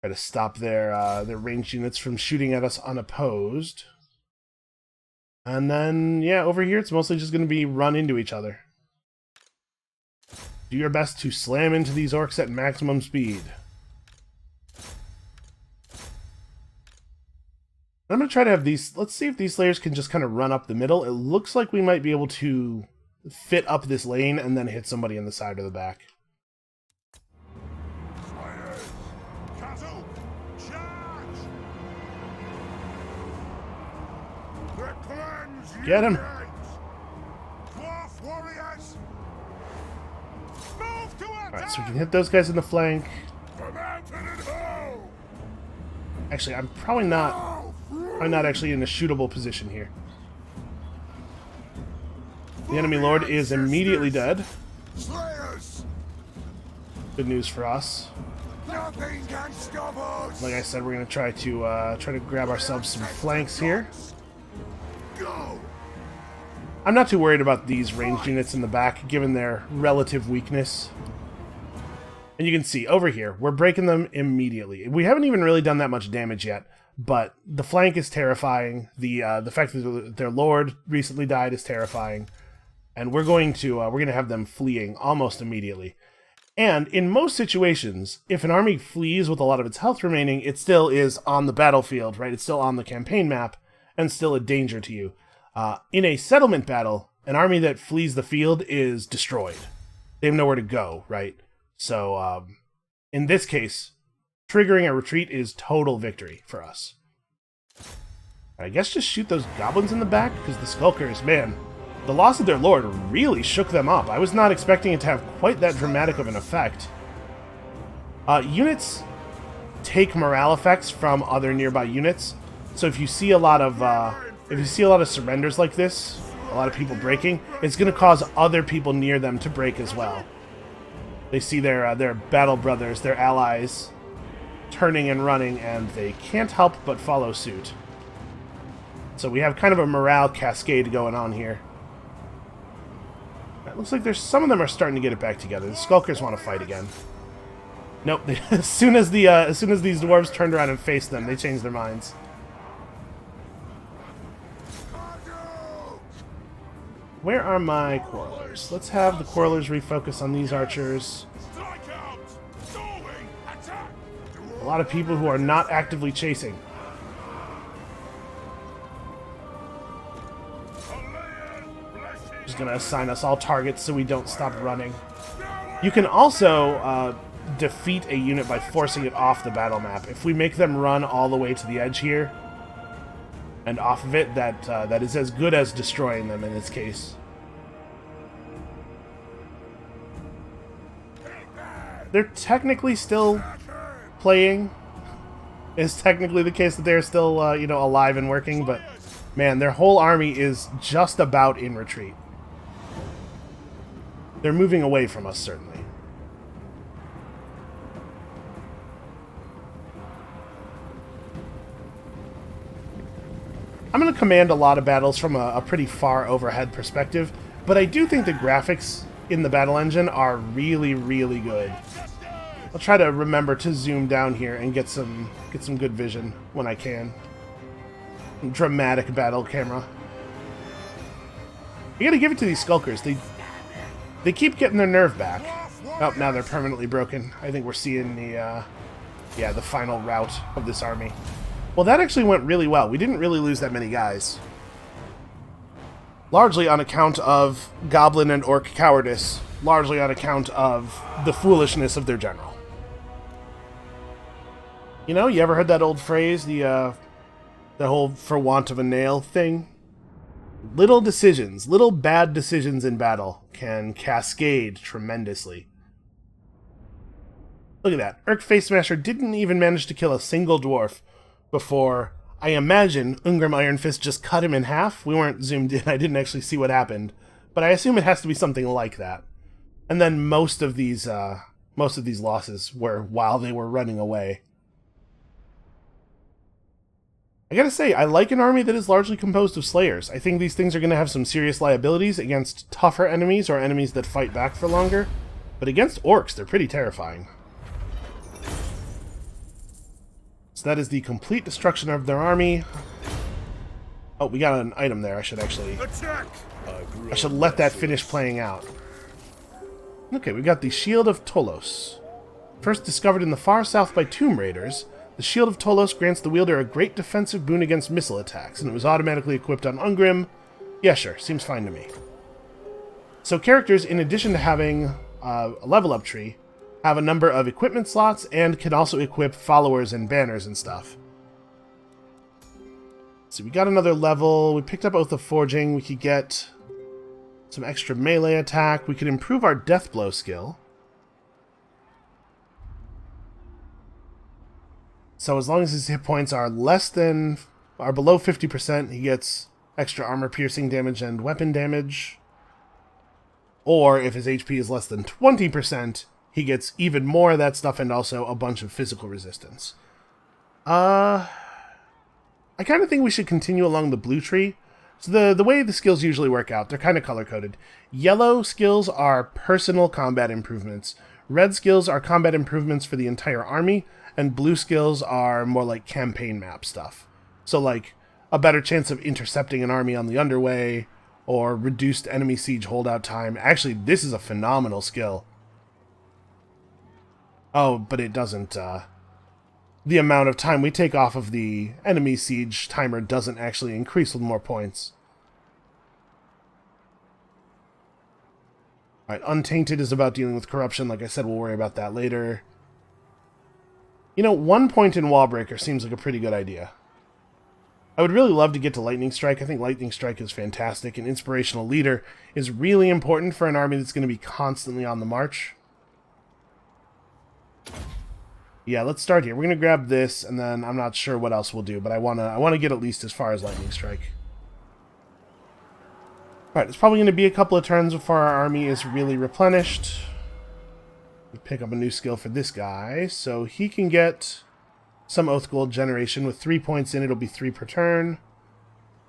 Try to stop their ranged units from shooting at us unopposed. And then, yeah, over here it's mostly just going to be run into each other. Do your best to slam into these orcs at maximum speed. I'm going to try to have these... Let's see if these slayers can just kind of run up the middle. It looks like we might be able to fit up this lane and then hit somebody in the side or the back. Get him! Alright, so we can hit those guys in the flank. Actually, I'm probably not actually in a shootable position here. The enemy lord is immediately dead. Good news for us. Like I said, we're going to try to grab ourselves some flanks here. I'm not too worried about these ranged units in the back, given their relative weakness. And you can see, over here, we're breaking them immediately. We haven't even really done that much damage yet, but the flank is terrifying. The fact that their lord recently died is terrifying. And we're going to have them fleeing almost immediately. And in most situations, if an army flees with a lot of its health remaining, it still is on the battlefield, right? It's still on the campaign map, and still a danger to you. In a settlement battle, an army that flees the field is destroyed. They have nowhere to go, right? So, in this case, triggering a retreat is total victory for us. I guess just shoot those goblins in the back, because the skulkers, man, the loss of their lord really shook them up. I was not expecting it to have quite that dramatic of an effect. Units take morale effects from other nearby units, so if you see a lot of surrenders like this, a lot of people breaking, it's going to cause other people near them to break as well. They see their battle brothers, their allies, turning and running, and they can't help but follow suit. So we have kind of a morale cascade going on here. It looks like some of them are starting to get it back together. The skulkers want to fight again. Nope. As soon as these dwarves turned around and faced them, they changed their minds. Where are my quarrelers? Let's have the quarrelers refocus on these archers. A lot of people who are not actively chasing. Just gonna assign us all targets so we don't stop running. You can also defeat a unit by forcing it off the battle map. If we make them run all the way to the edge here and off of it, that is as good as destroying them in this case. They're technically still playing. It's technically the case that they're still, alive and working, but man, their whole army is just about in retreat. They're moving away from us, certainly. I'm going to command a lot of battles from a pretty far overhead perspective, but I do think the graphics in the battle engine are really, really good. I'll try to remember to zoom down here and get some good vision when I can. Dramatic battle camera. You gotta give it to these skulkers. They keep getting their nerve back. Oh, now they're permanently broken. I think we're seeing the final rout of this army. Well, that actually went really well. We didn't really lose that many guys. Largely on account of goblin and orc cowardice. Largely on account of the foolishness of their general. You know, you ever heard that old phrase, the whole "for want of a nail" thing? Little decisions, little bad decisions in battle can cascade tremendously. Look at that. Urk Face Smasher didn't even manage to kill a single dwarf before, I imagine, Ungrim Iron Fist just cut him in half. We weren't zoomed in. I didn't actually see what happened. But I assume it has to be something like that. And then most of these losses were while they were running away. I gotta say, I like an army that is largely composed of Slayers. I think these things are going to have some serious liabilities against tougher enemies or enemies that fight back for longer. But against Orcs, they're pretty terrifying. So that is the complete destruction of their army. Oh, we got an item there. I should let that finish playing out. Okay, we got the Shield of Talos. First discovered in the far south by Tomb Raiders, the Shield of Talos grants the wielder a great defensive boon against missile attacks, and it was automatically equipped on Ungrim. Yeah, sure. Seems fine to me. So characters, in addition to having a level up tree, have a number of equipment slots and can also equip followers and banners and stuff. So we got another level. We picked up Oath of Forging. We could get some extra melee attack. We could improve our Death Blow skill. So as long as his hit points are below 50%, he gets extra armor piercing damage and weapon damage. Or if his HP is less than 20%, he gets even more of that stuff and also a bunch of physical resistance. I kind of think we should continue along the blue tree. So the way the skills usually work out, they're kind of color-coded. Yellow skills are personal combat improvements. Red skills are combat improvements for the entire army. And blue skills are more like campaign map stuff. So like a better chance of intercepting an army on the underway, or reduced enemy siege holdout time. Actually, this is a phenomenal skill. Oh, but it doesn't, the amount of time we take off of the enemy siege timer doesn't actually increase with more points. Alright, Untainted is about dealing with corruption. Like I said, we'll worry about that later. You know, 1 point in Wallbreaker seems like a pretty good idea. I would really love to get to Lightning Strike. I think Lightning Strike is fantastic. An Inspirational Leader is really important for an army that's going to be constantly on the march. Yeah, let's start here. We're going to grab this, and then I'm not sure what else we'll do, but I want to get at least as far as Lightning Strike. Alright, it's probably going to be a couple of turns before our army is really replenished. Pick up a new skill for this guy, so he can get some Oath Gold generation. With 3 points in, it'll be 3 per turn.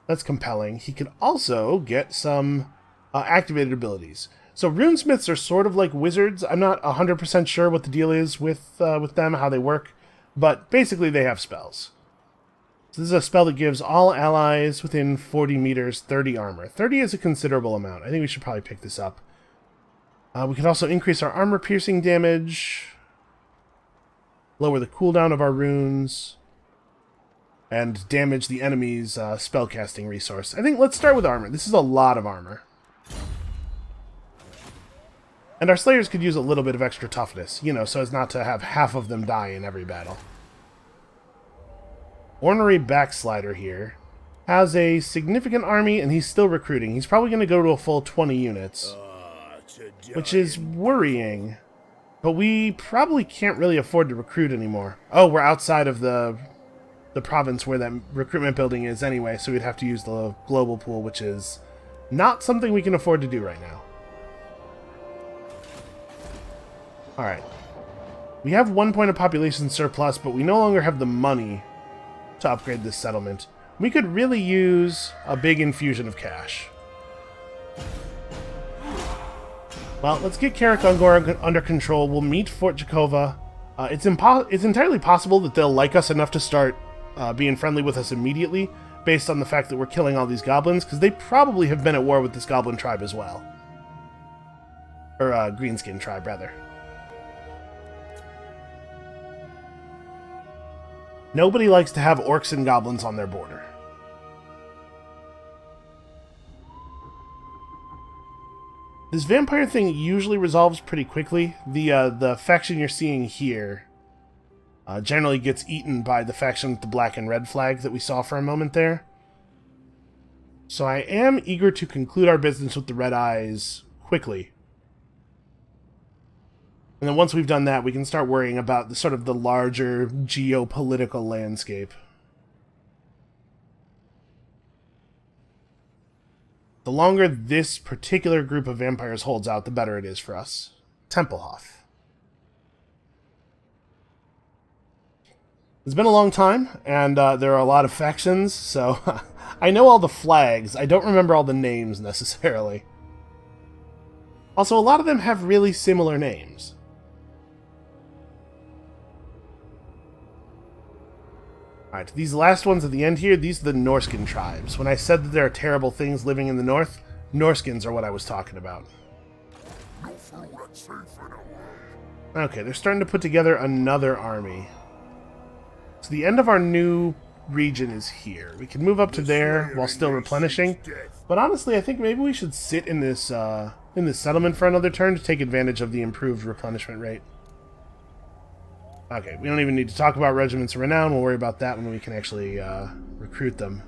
That's compelling. He can also get some activated abilities. So Rune Smiths are sort of like wizards. I'm not 100% sure what the deal is with them, how they work, but basically they have spells. So this is a spell that gives all allies within 40 meters 30 armor. 30 is a considerable amount. I think we should probably pick this up. We can also increase our armor piercing damage, lower the cooldown of our runes, and damage the enemy's spellcasting resource. I think let's start with armor. This is a lot of armor. And our Slayers could use a little bit of extra toughness, you know, so as not to have half of them die in every battle. Ornery Backslider here has a significant army, and he's still recruiting. He's probably going to go to a full 20 units. Which is worrying. But we probably can't really afford to recruit anymore. Oh, we're outside of the province where that recruitment building is anyway, so we'd have to use the global pool, which is not something we can afford to do right now. Alright. We have 1 point of population surplus, but we no longer have the money to upgrade this settlement. We could really use a big infusion of cash. Well, let's get Karak under control. We'll meet Fort Jakova. It's entirely possible that they'll like us enough to start being friendly with us immediately, based on the fact that we're killing all these goblins, because they probably have been at war with this goblin tribe as well. Or, greenskin tribe, rather. Nobody likes to have orcs and goblins on their border. This vampire thing usually resolves pretty quickly. The faction you're seeing here generally gets eaten by the faction with the black and red flag that we saw for a moment there. So I am eager to conclude our business with the Red Eyes quickly. And then once we've done that, we can start worrying about the sort of the larger geopolitical landscape. The longer this particular group of vampires holds out, the better it is for us. Tempelhof. It's been a long time, and there are a lot of factions, so I know all the flags. I don't remember all the names, necessarily. Also, a lot of them have really similar names. Alright, these last ones at the end here, these are the Norskin tribes. When I said that there are terrible things living in the north, Norskins are what I was talking about. Okay, they're starting to put together another army. So the end of our new region is here. We can move up to there while still replenishing. But honestly, I think maybe we should sit in this settlement for another turn to take advantage of the improved replenishment rate. Okay, we don't even need to talk about Regiments of Renown. We'll worry about that when we can actually recruit them.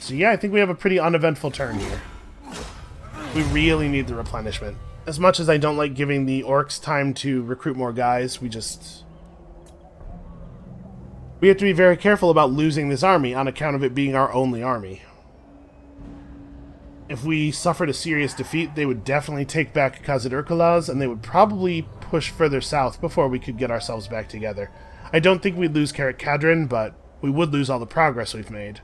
So yeah, I think we have a pretty uneventful turn here. We really need the replenishment. As much as I don't like giving the orcs time to recruit more guys, we have to be very careful about losing this army on account of it being our only army. If we suffered a serious defeat, they would definitely take back Khazad Urkulaz, and they would probably push further south before we could get ourselves back together. I don't think we'd lose Karak Kadrin, but we would lose all the progress we've made.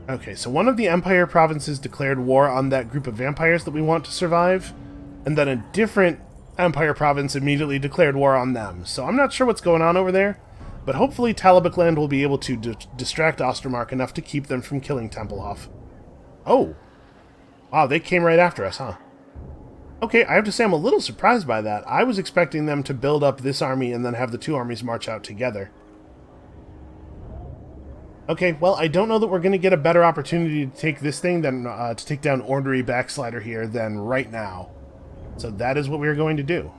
Okay, so one of the Empire provinces declared war on that group of vampires that we want to survive, and then a different Empire province immediately declared war on them. So I'm not sure what's going on over there, but hopefully Talabakland will be able to distract Ostermark enough to keep them from killing Tempelhof. Oh! Wow, they came right after us, huh? Okay, I have to say I'm a little surprised by that. I was expecting them to build up this army and then have the two armies march out together. Okay, well, I don't know that we're going to get a better opportunity to take this thing than to take down Ornery Backslider here than right now. So that is what we're going to do.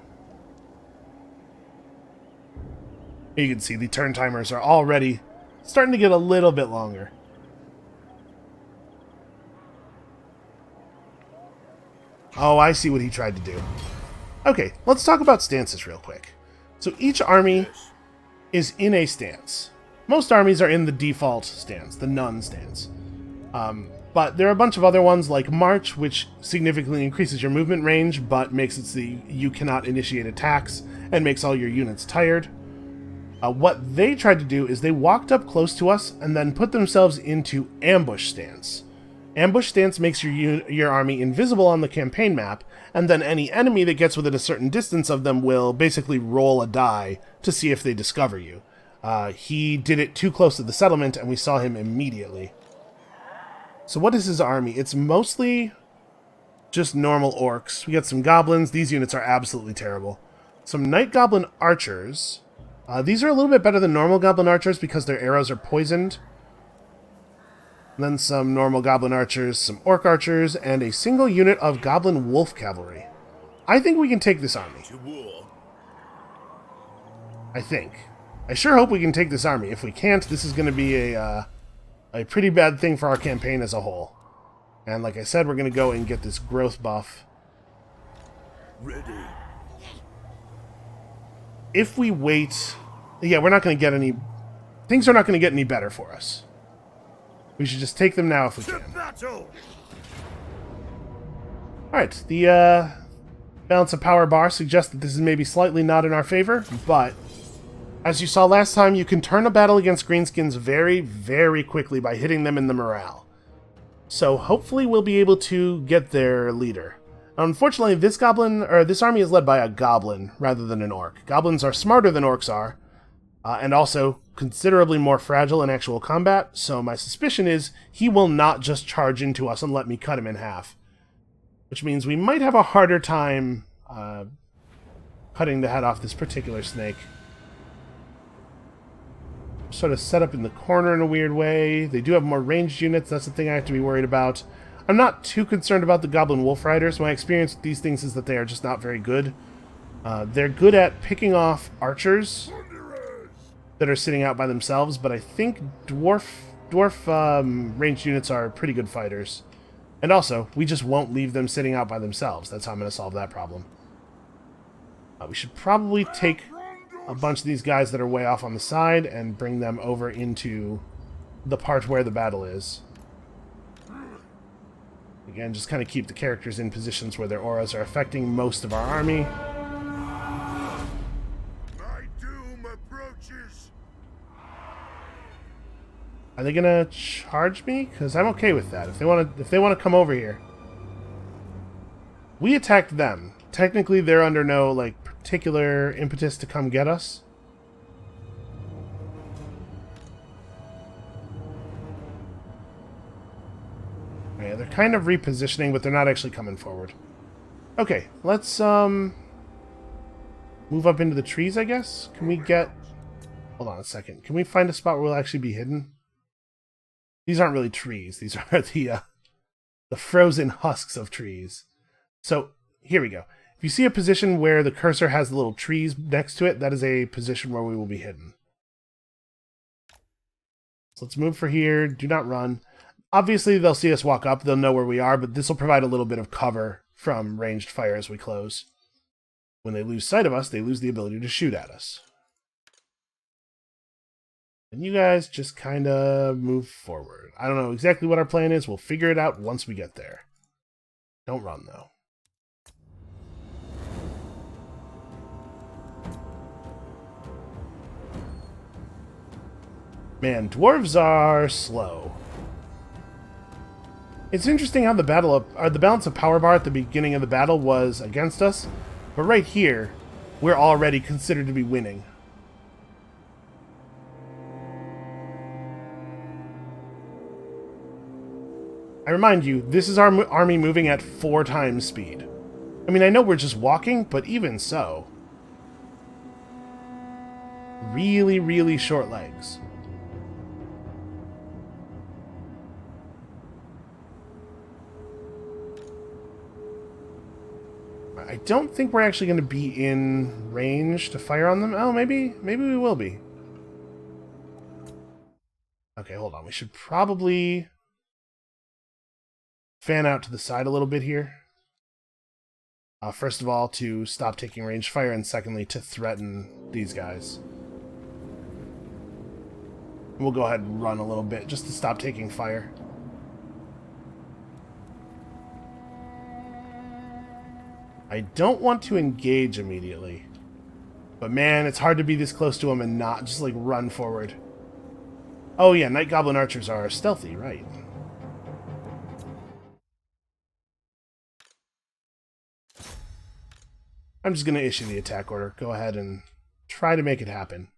You can see the turn timers are already starting to get a little bit longer. Oh, I see what he tried to do. Okay, let's talk about stances real quick. So each army is in a stance. Most armies are in the default stance, the none stance. But there are a bunch of other ones like March, which significantly increases your movement range, but makes it so you cannot initiate attacks and makes all your units tired. What they tried to do is they walked up close to us and then put themselves into ambush stance. Ambush stance makes your army invisible on the campaign map, and then any enemy that gets within a certain distance of them will basically roll a die to see if they discover you. He did it too close to the settlement, and we saw him immediately. So what is his army? It's mostly just normal orcs. We got some goblins. These units are absolutely terrible. Some night goblin archers. These are a little bit better than normal goblin archers because their arrows are poisoned. And then some normal goblin archers, some orc archers, and a single unit of goblin wolf cavalry. I think we can take this army. I think. I sure hope we can take this army. If we can't, this is going to be a pretty bad thing for our campaign as a whole. And like I said, we're going to go and get this growth buff. Ready. If we wait... Yeah, we're not going to get any... Things are not going to get any better for us. We should just take them now if we can. Alright, the balance of power bar suggests that this is maybe slightly not in our favor, but... As you saw last time, you can turn a battle against Greenskins very, very quickly by hitting them in the morale. So hopefully we'll be able to get their leader. Unfortunately, this army is led by a goblin rather than an orc. Goblins are smarter than orcs are, and also considerably more fragile in actual combat, so my suspicion is he will not just charge into us and let me cut him in half. Which means we might have a harder time cutting the head off this particular snake. Sort of set up in the corner in a weird way. They do have more ranged units. That's the thing I have to be worried about. I'm not too concerned about the Goblin Wolf Riders. My experience with these things is that they are just not very good. They're good at picking off archers, that are sitting out by themselves, but I think dwarf ranged units are pretty good fighters. And also, we just won't leave them sitting out by themselves. That's how I'm going to solve that problem. We should probably take a bunch of these guys that are way off on the side and bring them over into the part where the battle is. Again, just kind of keep the characters in positions where their auras are affecting most of our army. My doom approaches. Are they gonna charge me? Because I'm okay with that. If they want to come over here, we attacked them. Technically, they're under no like particular impetus to come get us. Yeah, they're kind of repositioning, but they're not actually coming forward. Okay, let's move up into the trees, I guess. Can we get... Hold on a second. Can we find a spot where we'll actually be hidden? These aren't really trees. These are the frozen husks of trees. So, here we go. If you see a position where the cursor has the little trees next to it, that is a position where we will be hidden. So let's move for here. Do not run. Obviously, they'll see us walk up. They'll know where we are, but this will provide a little bit of cover from ranged fire as we close. When they lose sight of us, they lose the ability to shoot at us. And you guys just kind of move forward. I don't know exactly what our plan is. We'll figure it out once we get there. Don't run, though. Man, dwarves are slow. It's interesting how the balance of power bar at the beginning of the battle was against us, but right here, we're already considered to be winning. I remind you, this is our army moving at 4 times speed. I mean, I know we're just walking, but even so. Really, really short legs. I don't think we're actually going to be in range to fire on them. Oh, maybe we will be. Okay, hold on. We should probably fan out to the side a little bit here. First of all, to stop taking ranged fire, and secondly, to threaten these guys. We'll go ahead and run a little bit, just to stop taking fire. I don't want to engage immediately. But man, it's hard to be this close to them and not just, like, run forward. Oh yeah, Night Goblin Archers are stealthy, right. I'm just going to issue the attack order. Go ahead and try to make it happen.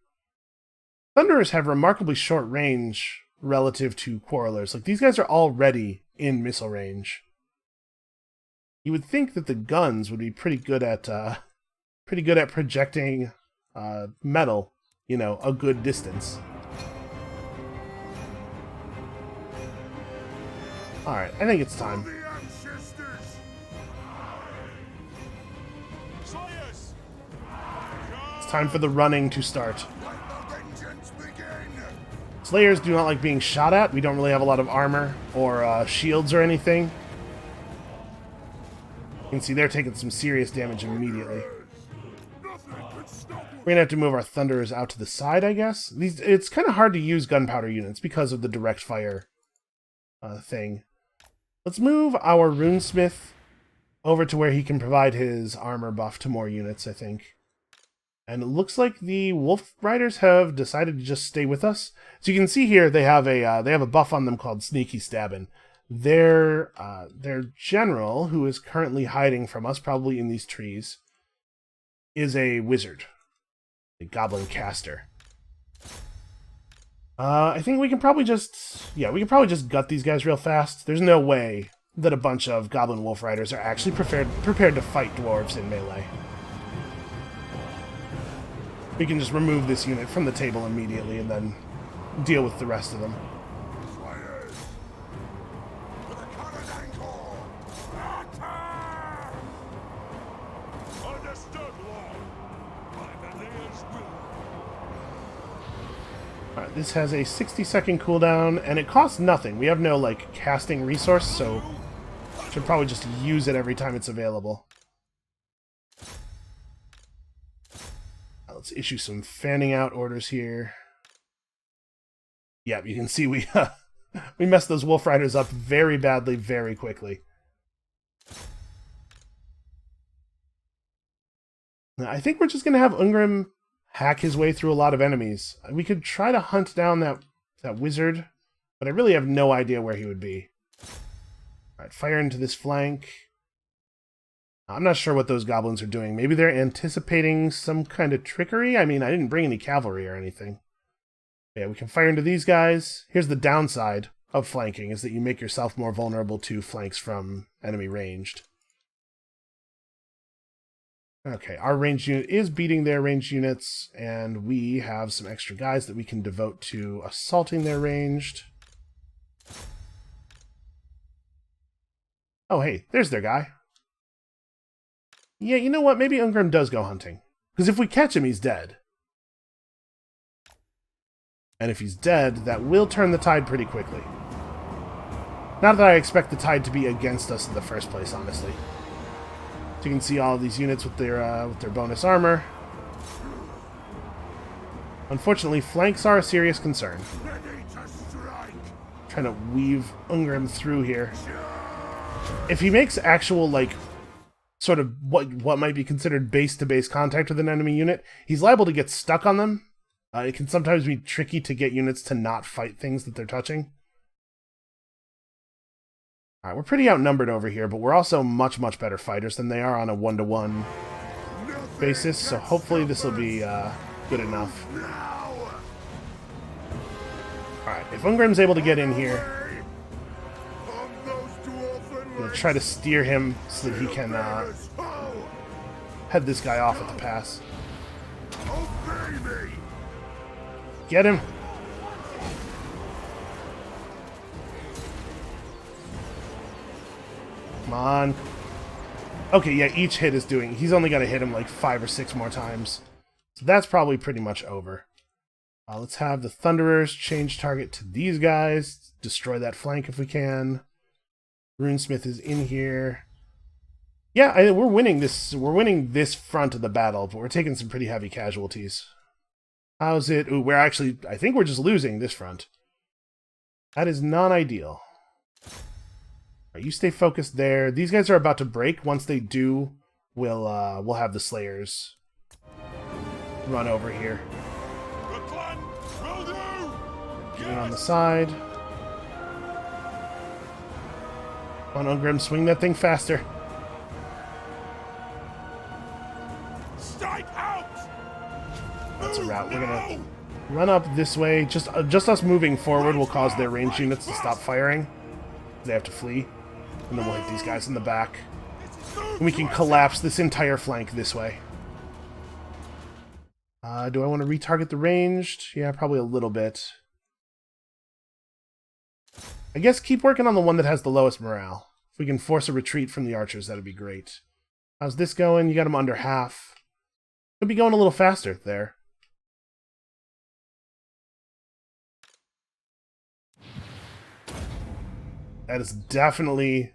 Thunderers have remarkably short range relative to Quarrelers. Like, these guys are already in missile range. You would think that the guns would be pretty good at projecting metal, you know, a good distance. All right, I think it's time. It's time for the running to start. Slayers do not like being shot at. We don't really have a lot of armor or shields or anything. You can see they're taking some serious damage immediately. We're going to have to move our Thunderers out to the side, I guess. It's kind of hard to use gunpowder units because of the direct fire thing. Let's move our Rune Smith over to where he can provide his armor buff to more units, I think. And it looks like the Wolf Riders have decided to just stay with us. So you can see here they have a buff on them called Sneaky Stabbin'. Their general, who is currently hiding from us, probably in these trees, is a wizard, a goblin caster. I think we can probably just gut these guys real fast. There's no way that a bunch of goblin wolf riders are actually prepared to fight dwarves in melee. We can just remove this unit from the table immediately and then deal with the rest of them. This has a 60-second cooldown, and it costs nothing. We have no, like, casting resource, so should probably just use it every time it's available. Let's issue some fanning out orders here. Yep, you can see we we messed those Wolf Riders up very badly, very quickly. Now, I think we're just going to have Ungrim hack his way through a lot of enemies. We could try to hunt down that wizard, but I really have no idea where he would be. Alright, fire into this flank. I'm not sure what those goblins are doing. Maybe they're anticipating some kind of trickery? I mean, I didn't bring any cavalry or anything. Yeah, we can fire into these guys. Here's the downside of flanking, is that you make yourself more vulnerable to flanks from enemy ranged. Okay, our ranged unit is beating their ranged units, and we have some extra guys that we can devote to assaulting their ranged. Oh, hey, there's their guy. Yeah, you know what? Maybe Ungrim does go hunting. Because if we catch him, he's dead. And if he's dead, that will turn the tide pretty quickly. Not that I expect the tide to be against us in the first place, honestly. So you can see all of these units with their bonus armor. Unfortunately, flanks are a serious concern. Trying to weave Ungrim through here. If he makes actual, like, sort of what might be considered base-to-base contact with an enemy unit, he's liable to get stuck on them. It can sometimes be tricky to get units to not fight things that they're touching. Alright, we're pretty outnumbered over here, but we're also much, much better fighters than they are on a one-to-one basis, so hopefully this will be good enough. Alright, if Ungrim's able to get in here, I'm going to try to steer him so that he can head this guy off at the pass. Get him! Come on. Okay, yeah, each hit is doing... He's only got to hit him like 5 or 6 more times. So that's probably pretty much over. Let's have the Thunderers change target to these guys. Destroy that flank if we can. Rune Smith is in here. Yeah, we're winning this. We're winning this front of the battle, but we're taking some pretty heavy casualties. How's it? Ooh, we're actually... I think we're just losing this front. That is not ideal. Right, you stay focused there. These guys are about to break. Once they do, we'll have the Slayers run over here. Get in on the side. Come on, Ungrim, swing that thing faster. That's a route. We're gonna run up this way. Just us moving forward will cause their ranged units to stop firing. They have to flee. And then we'll hit these guys in the back. And we can collapse this entire flank this way. Do I want to retarget the ranged? Yeah, probably a little bit. I guess keep working on the one that has the lowest morale. If we can force a retreat from the archers, that'd be great. How's this going? You got them under half. Could be going a little faster there. That is definitely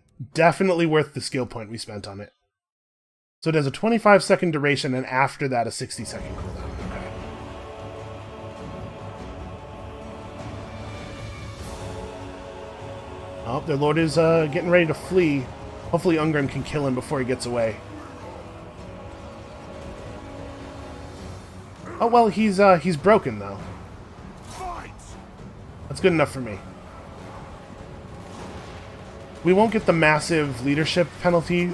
worth the skill point we spent on it. So it has a 25-second duration, and after that, a 60-second cooldown. Okay. Oh, their lord is getting ready to flee. Hopefully Ungrim can kill him before he gets away. Oh, well, he's broken, though. That's good enough for me. We won't get the massive leadership penalty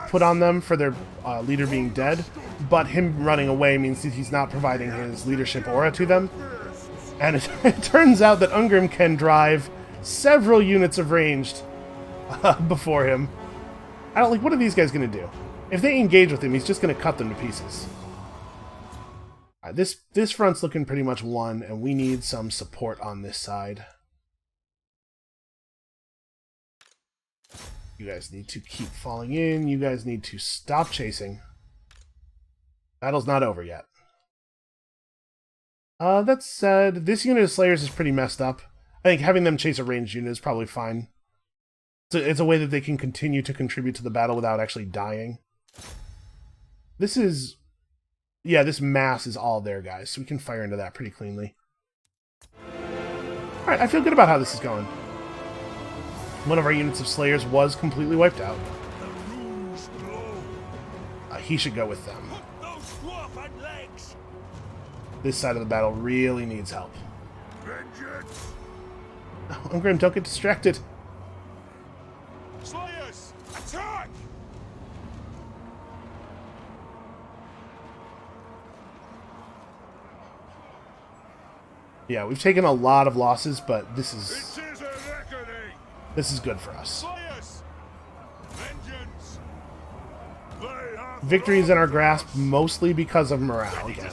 put on them for their leader being dead, but him running away means that he's not providing his leadership aura to them. And it turns out that Ungrim can drive several units of ranged before him. I don't like. What are these guys going to do? If they engage with him, he's just going to cut them to pieces. This front's looking pretty much won, and we need some support on this side. You guys need to keep falling in. You guys need to stop chasing. Battle's not over yet. That said, this unit of Slayers is pretty messed up. I think having them chase a ranged unit is probably fine. It's a way that they can continue to contribute to the battle without actually dying. This is... Yeah, this mass is all there, guys, so we can fire into that pretty cleanly. Alright, I feel good about how this is going. One of our units of Slayers was completely wiped out. He should go with them. This side of the battle really needs help. Oh, Ungrim, don't get distracted. Slayers, attack! Yeah, we've taken a lot of losses, but this is good for us. Slayers, vengeance. Victory is in our grasp, mostly because of morale again.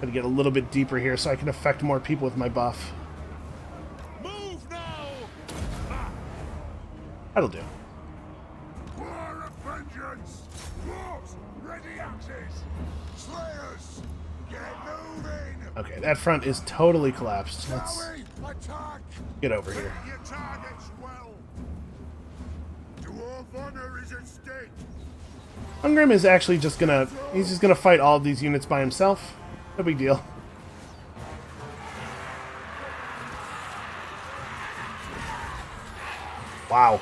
Gotta get a little bit deeper here so I can affect more people with my buff. Move now. That'll do. War of vengeance. Dwarves, ready axes. Slayers, get moving. Okay, that front is totally collapsed. Let's Attack. get over here. Your targets well. Dwarf honor is at stake. Ungrim is actually just gonna... He's just gonna fight all of these units by himself. No big deal. Wow.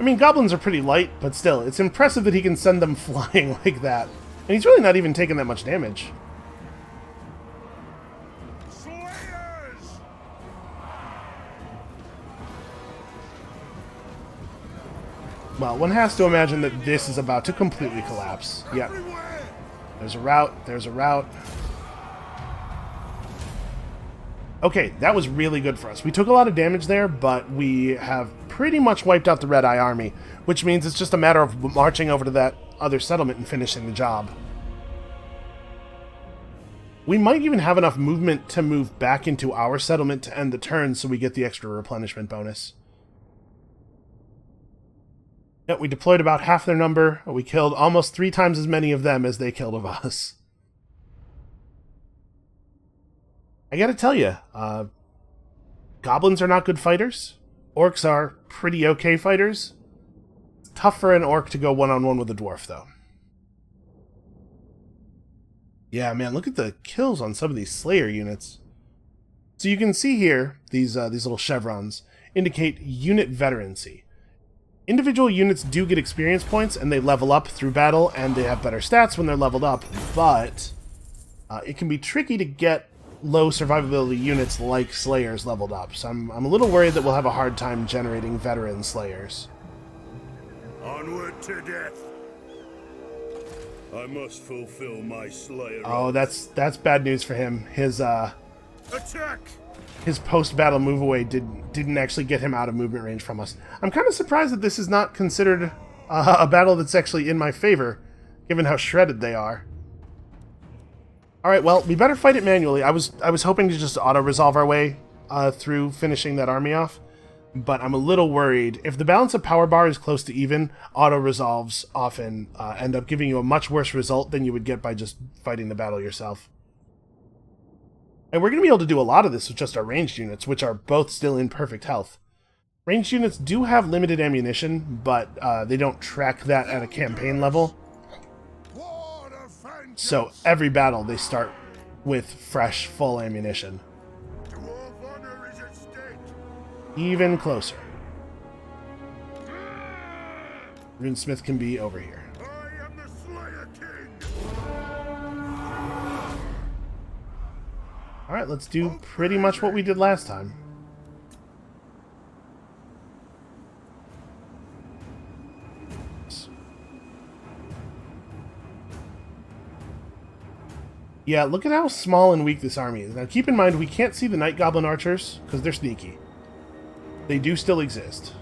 I mean, goblins are pretty light, but still, it's impressive that he can send them flying like that. And he's really not even taking that much damage. Slayers. Well, one has to imagine that this is about to completely collapse. Yep. There's a route. There's a route. Okay, that was really good for us. We took a lot of damage there, but we have pretty much wiped out the Red Eye army, which means it's just a matter of marching over to that other settlement and finishing the job. We might even have enough movement to move back into our settlement to end the turn so we get the extra replenishment bonus. Yep, we deployed about half their number. We killed almost 3 times as many of them as they killed of us. I gotta tell you, goblins are not good fighters. Orcs are pretty okay fighters. It's tough for an orc to go one-on-one with a dwarf, though. Yeah, man, look at the kills on some of these Slayer units. So you can see here, these little chevrons indicate unit veterancy. Individual units do get experience points, and they level up through battle, and they have better stats when they're leveled up, but it can be tricky to get low survivability units like Slayers leveled up, so I'm a little worried that we'll have a hard time generating veteran Slayers. Onward to death. I must fulfill my Slayer. Oh, that's bad news for him. Attack! His post-battle move away didn't actually get him out of movement range from us. I'm kind of surprised that this is not considered a battle that's actually in my favor, given how shredded they are. Alright, well, we better fight it manually. I was hoping to just auto-resolve our way through finishing that army off, but I'm a little worried. If the balance of power bar is close to even, auto-resolves often end up giving you a much worse result than you would get by just fighting the battle yourself. And we're going to be able to do a lot of this with just our ranged units, which are both still in perfect health. Ranged units do have limited ammunition, but they don't track that at a campaign level. So every battle they start with fresh, full ammunition. Even closer. Rune Smith can be over here. Alright, let's do pretty much what we did last time. Yeah, look at how small and weak this army is. Now keep in mind, we can't see the Night Goblin Archers, because they're sneaky. They do still exist.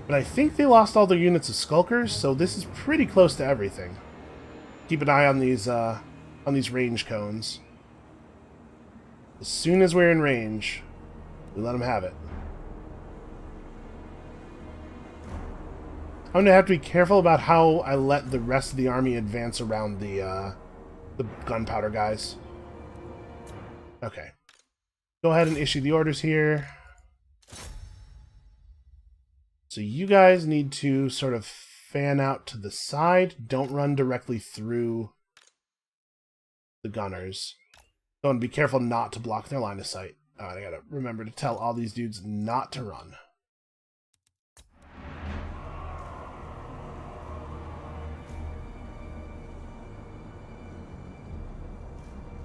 But I think they lost all their units of Skulkers, so this is pretty close to everything. Keep an eye on these range cones. As soon as we're in range, we let them have it. I'm gonna have to be careful about how I let the rest of the army advance around the gunpowder guys. Okay. Go ahead and issue the orders here. So you guys need to sort of fan out to the side. Don't run directly through the gunners. So be careful not to block their line of sight. I gotta remember to tell all these dudes not to run.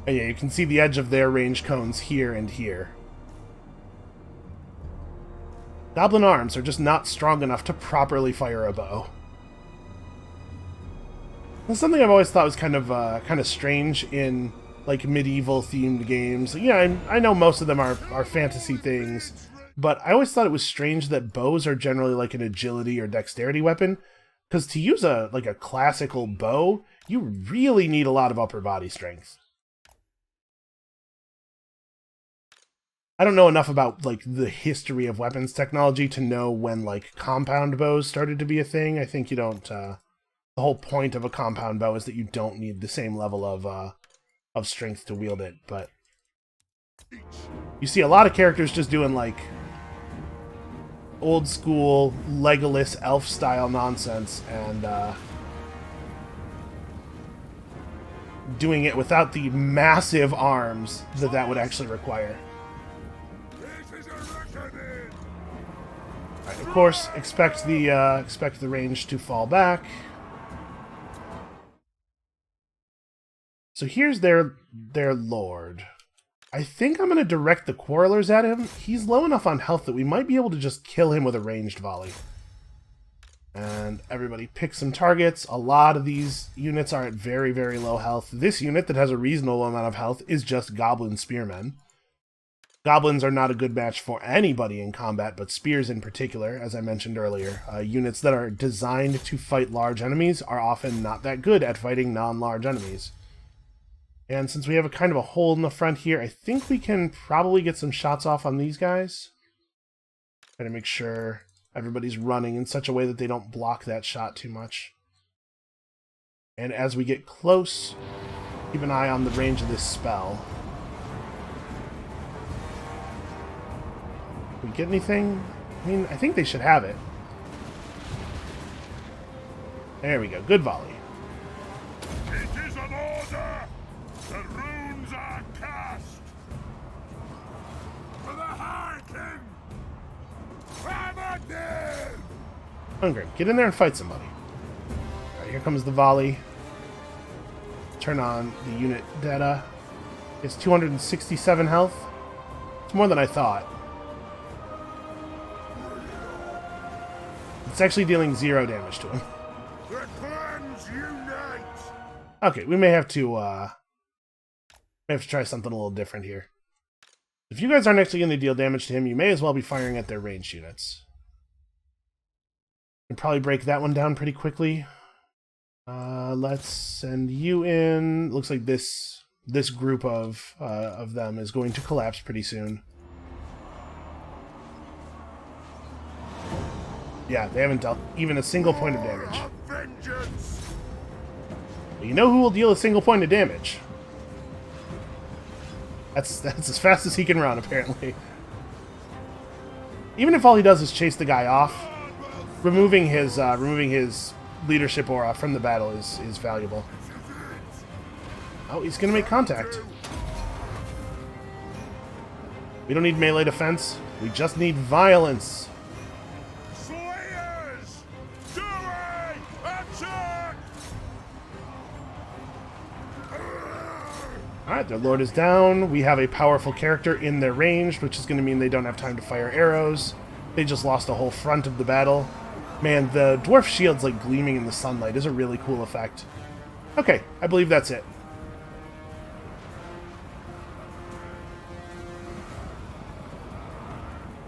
And yeah, you can see the edge of their range cones here and here. Goblin arms are just not strong enough to properly fire a bow. That's something I've always thought was kind of strange in like medieval themed games. Yeah, I know most of them are fantasy things, but I always thought it was strange that bows are generally like an agility or dexterity weapon, because to use a classical bow, you really need a lot of upper body strength. I don't know enough about like the history of weapons technology to know when like compound bows started to be a thing. I think you don't. The whole point of a compound bow is that you don't need the same level of strength to wield it. But you see a lot of characters just doing like old school Legolas elf style nonsense and doing it without the massive arms that would actually require. Right, of course, expect the range to fall back. So here's their lord. I think I'm going to direct the quarrelers at him. He's low enough on health that we might be able to just kill him with a ranged volley. And everybody pick some targets. A lot of these units are at very, very low health. This unit that has a reasonable amount of health is just Goblin Spearmen. Goblins are not a good match for anybody in combat, but spears in particular, as I mentioned earlier. Units that are designed to fight large enemies are often not that good at fighting non-large enemies. And since we have a kind of a hole in the front here, I think we can probably get some shots off on these guys. Try to make sure everybody's running in such a way that they don't block that shot too much. And as we get close, keep an eye on the range of this spell. We get anything? I mean, I think they should have it. There we go. Good volley. It is an order! The runes are cast! For the High King! Hammer! Hungry. Get in there and fight somebody. Alright, here comes the volley. Turn on the unit data. It's 267 health. It's more than I thought. It's actually dealing 0 damage to him. The clans unite! Okay, we may have to try something a little different here. If you guys aren't actually going to deal damage to him, you may as well be firing at their ranged units. You can probably break that one down pretty quickly. Let's send you in. Looks like this group of them is going to collapse pretty soon. Yeah, they haven't dealt even a single point of damage. Vengeance! But you know who will deal a single point of damage? That's as fast as he can run, apparently. Even if all he does is chase the guy off, removing his leadership aura from the battle is valuable. Oh, he's gonna make contact. We don't need melee defense. We just need violence. Slayers! Do it! Attack! Alright, their lord is down. We have a powerful character in their range, which is going to mean they don't have time to fire arrows. They just lost a whole front of the battle. Man, the dwarf shields like gleaming in the sunlight is a really cool effect. Okay, I believe that's it.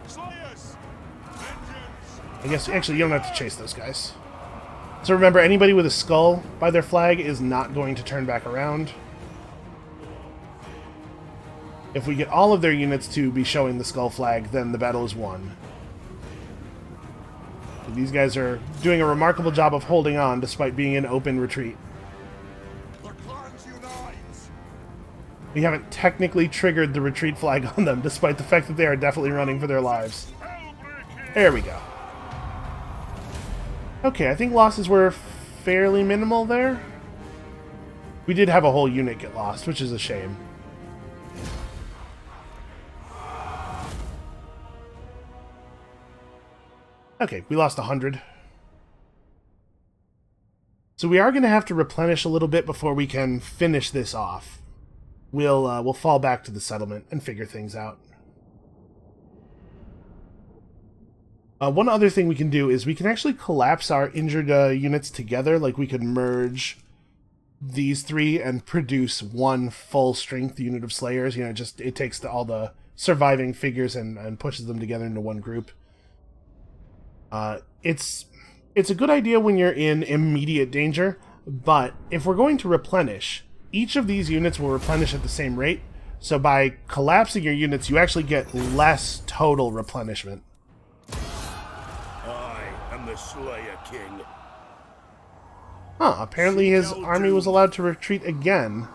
Slayers! Vengeance! I guess, actually, you don't have to chase those guys. So remember, anybody with a skull by their flag is not going to turn back around. If we get all of their units to be showing the skull flag, then the battle is won. These guys are doing a remarkable job of holding on despite being in open retreat. The clans unite! We haven't technically triggered the retreat flag on them, despite the fact that they are definitely running for their lives. There we go. Okay, I think losses were fairly minimal there. We did have a whole unit get lost, which is a shame. Okay, we lost 100. So we are going to have to replenish a little bit before we can finish this off. We'll fall back to the settlement and figure things out. One other thing we can do is we can actually collapse our injured units together. Like we could merge these three and produce one full strength unit of Slayers. You know, just it takes all the surviving figures and pushes them together into one group. It's a good idea when you're in immediate danger, but if we're going to replenish, each of these units will replenish at the same rate. So by collapsing your units, you actually get less total replenishment. I am the Slayer King. Huh, apparently his army was allowed to retreat again.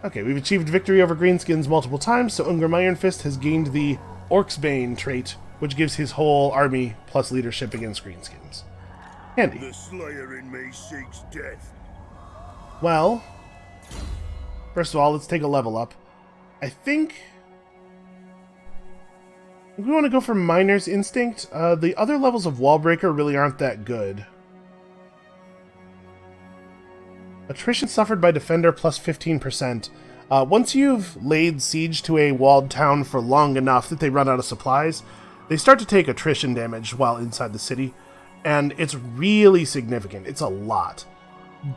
Okay, we've achieved victory over Greenskins multiple times, so Ungrim Ironfist has gained the Orcsbane trait, which gives his whole army plus leadership against Greenskins. Handy. The Slayer in me seeks death. Well, first of all, let's take a level up. I think we want to go for Miner's Instinct. The other levels of Wallbreaker really aren't that good. Attrition suffered by Defender plus 15%. Once you've laid siege to a walled town for long enough that they run out of supplies, they start to take attrition damage while inside the city, and it's really significant. It's a lot.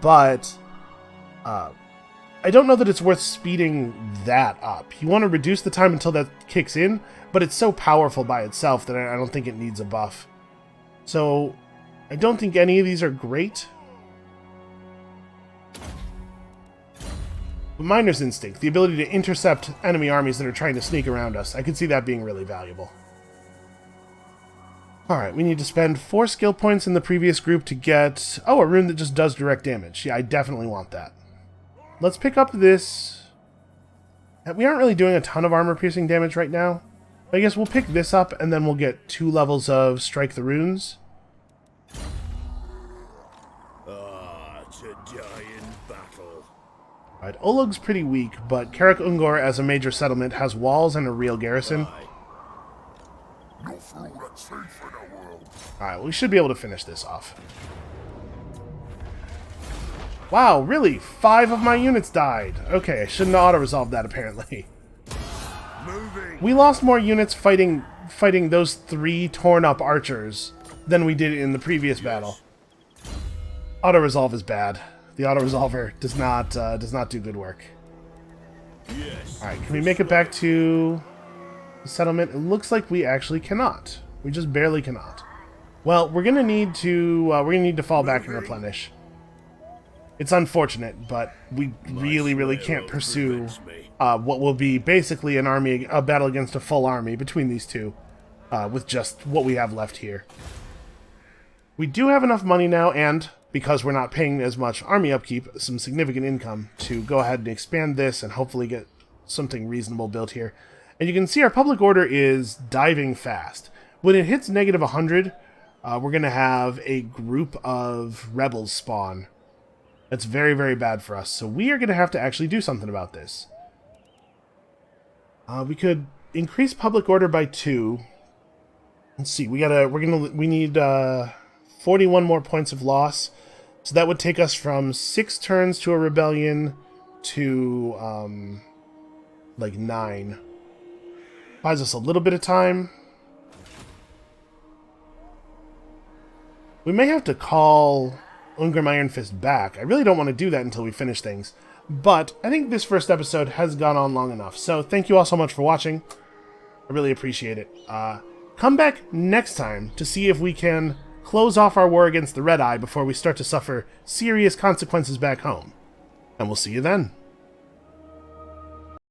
But I don't know that it's worth speeding that up. You want to reduce the time until that kicks in, but it's so powerful by itself that I don't think it needs a buff. So I don't think any of these are great. Miner's Instinct, the ability to intercept enemy armies that are trying to sneak around us. I could see that being really valuable. Alright, we need to spend 4 skill points in the previous group to get... Oh, a rune that just does direct damage. Yeah, I definitely want that. Let's pick up this... We aren't really doing a ton of armor-piercing damage right now. I guess we'll pick this up, and then we'll get 2 levels of Strike the Runes. To die in battle. Alright, Olug's pretty weak, but Karak Ungor as a major settlement has walls and a real garrison. No food that's safe in the world. Alright, we should be able to finish this off. Wow, really? 5 of my units died. Okay, I shouldn't have auto-resolved that, apparently. Moving. We lost more units fighting those 3 torn-up archers than we did in the previous battle. Auto-resolve is bad. The auto-resolver does not do good work. Yes. Alright, can we make it back to the settlement? It looks like we actually cannot. We just barely cannot. Well, we're gonna need to fall back and replenish. It's unfortunate, but we really can't pursue what will be basically a battle against a full army between these two, with just what we have left here. We do have enough money now, and because we're not paying as much army upkeep, some significant income to go ahead and expand this and hopefully get something reasonable built here. And you can see our public order is diving fast. When it hits negative 100, we're going to have a group of rebels spawn. That's very bad for us. So we are going to have to actually do something about this. We could increase public order by 2. Let's see. We need 41 more points of loss. So that would take us from 6 turns to a rebellion to like 9. Buys us a little bit of time. We may have to call Ungrim Ironfist back. I really don't want to do that until we finish things. But I think this first episode has gone on long enough. So thank you all so much for watching. I really appreciate it. Come back next time to see if we can close off our war against the Red Eye before we start to suffer serious consequences back home. And we'll see you then.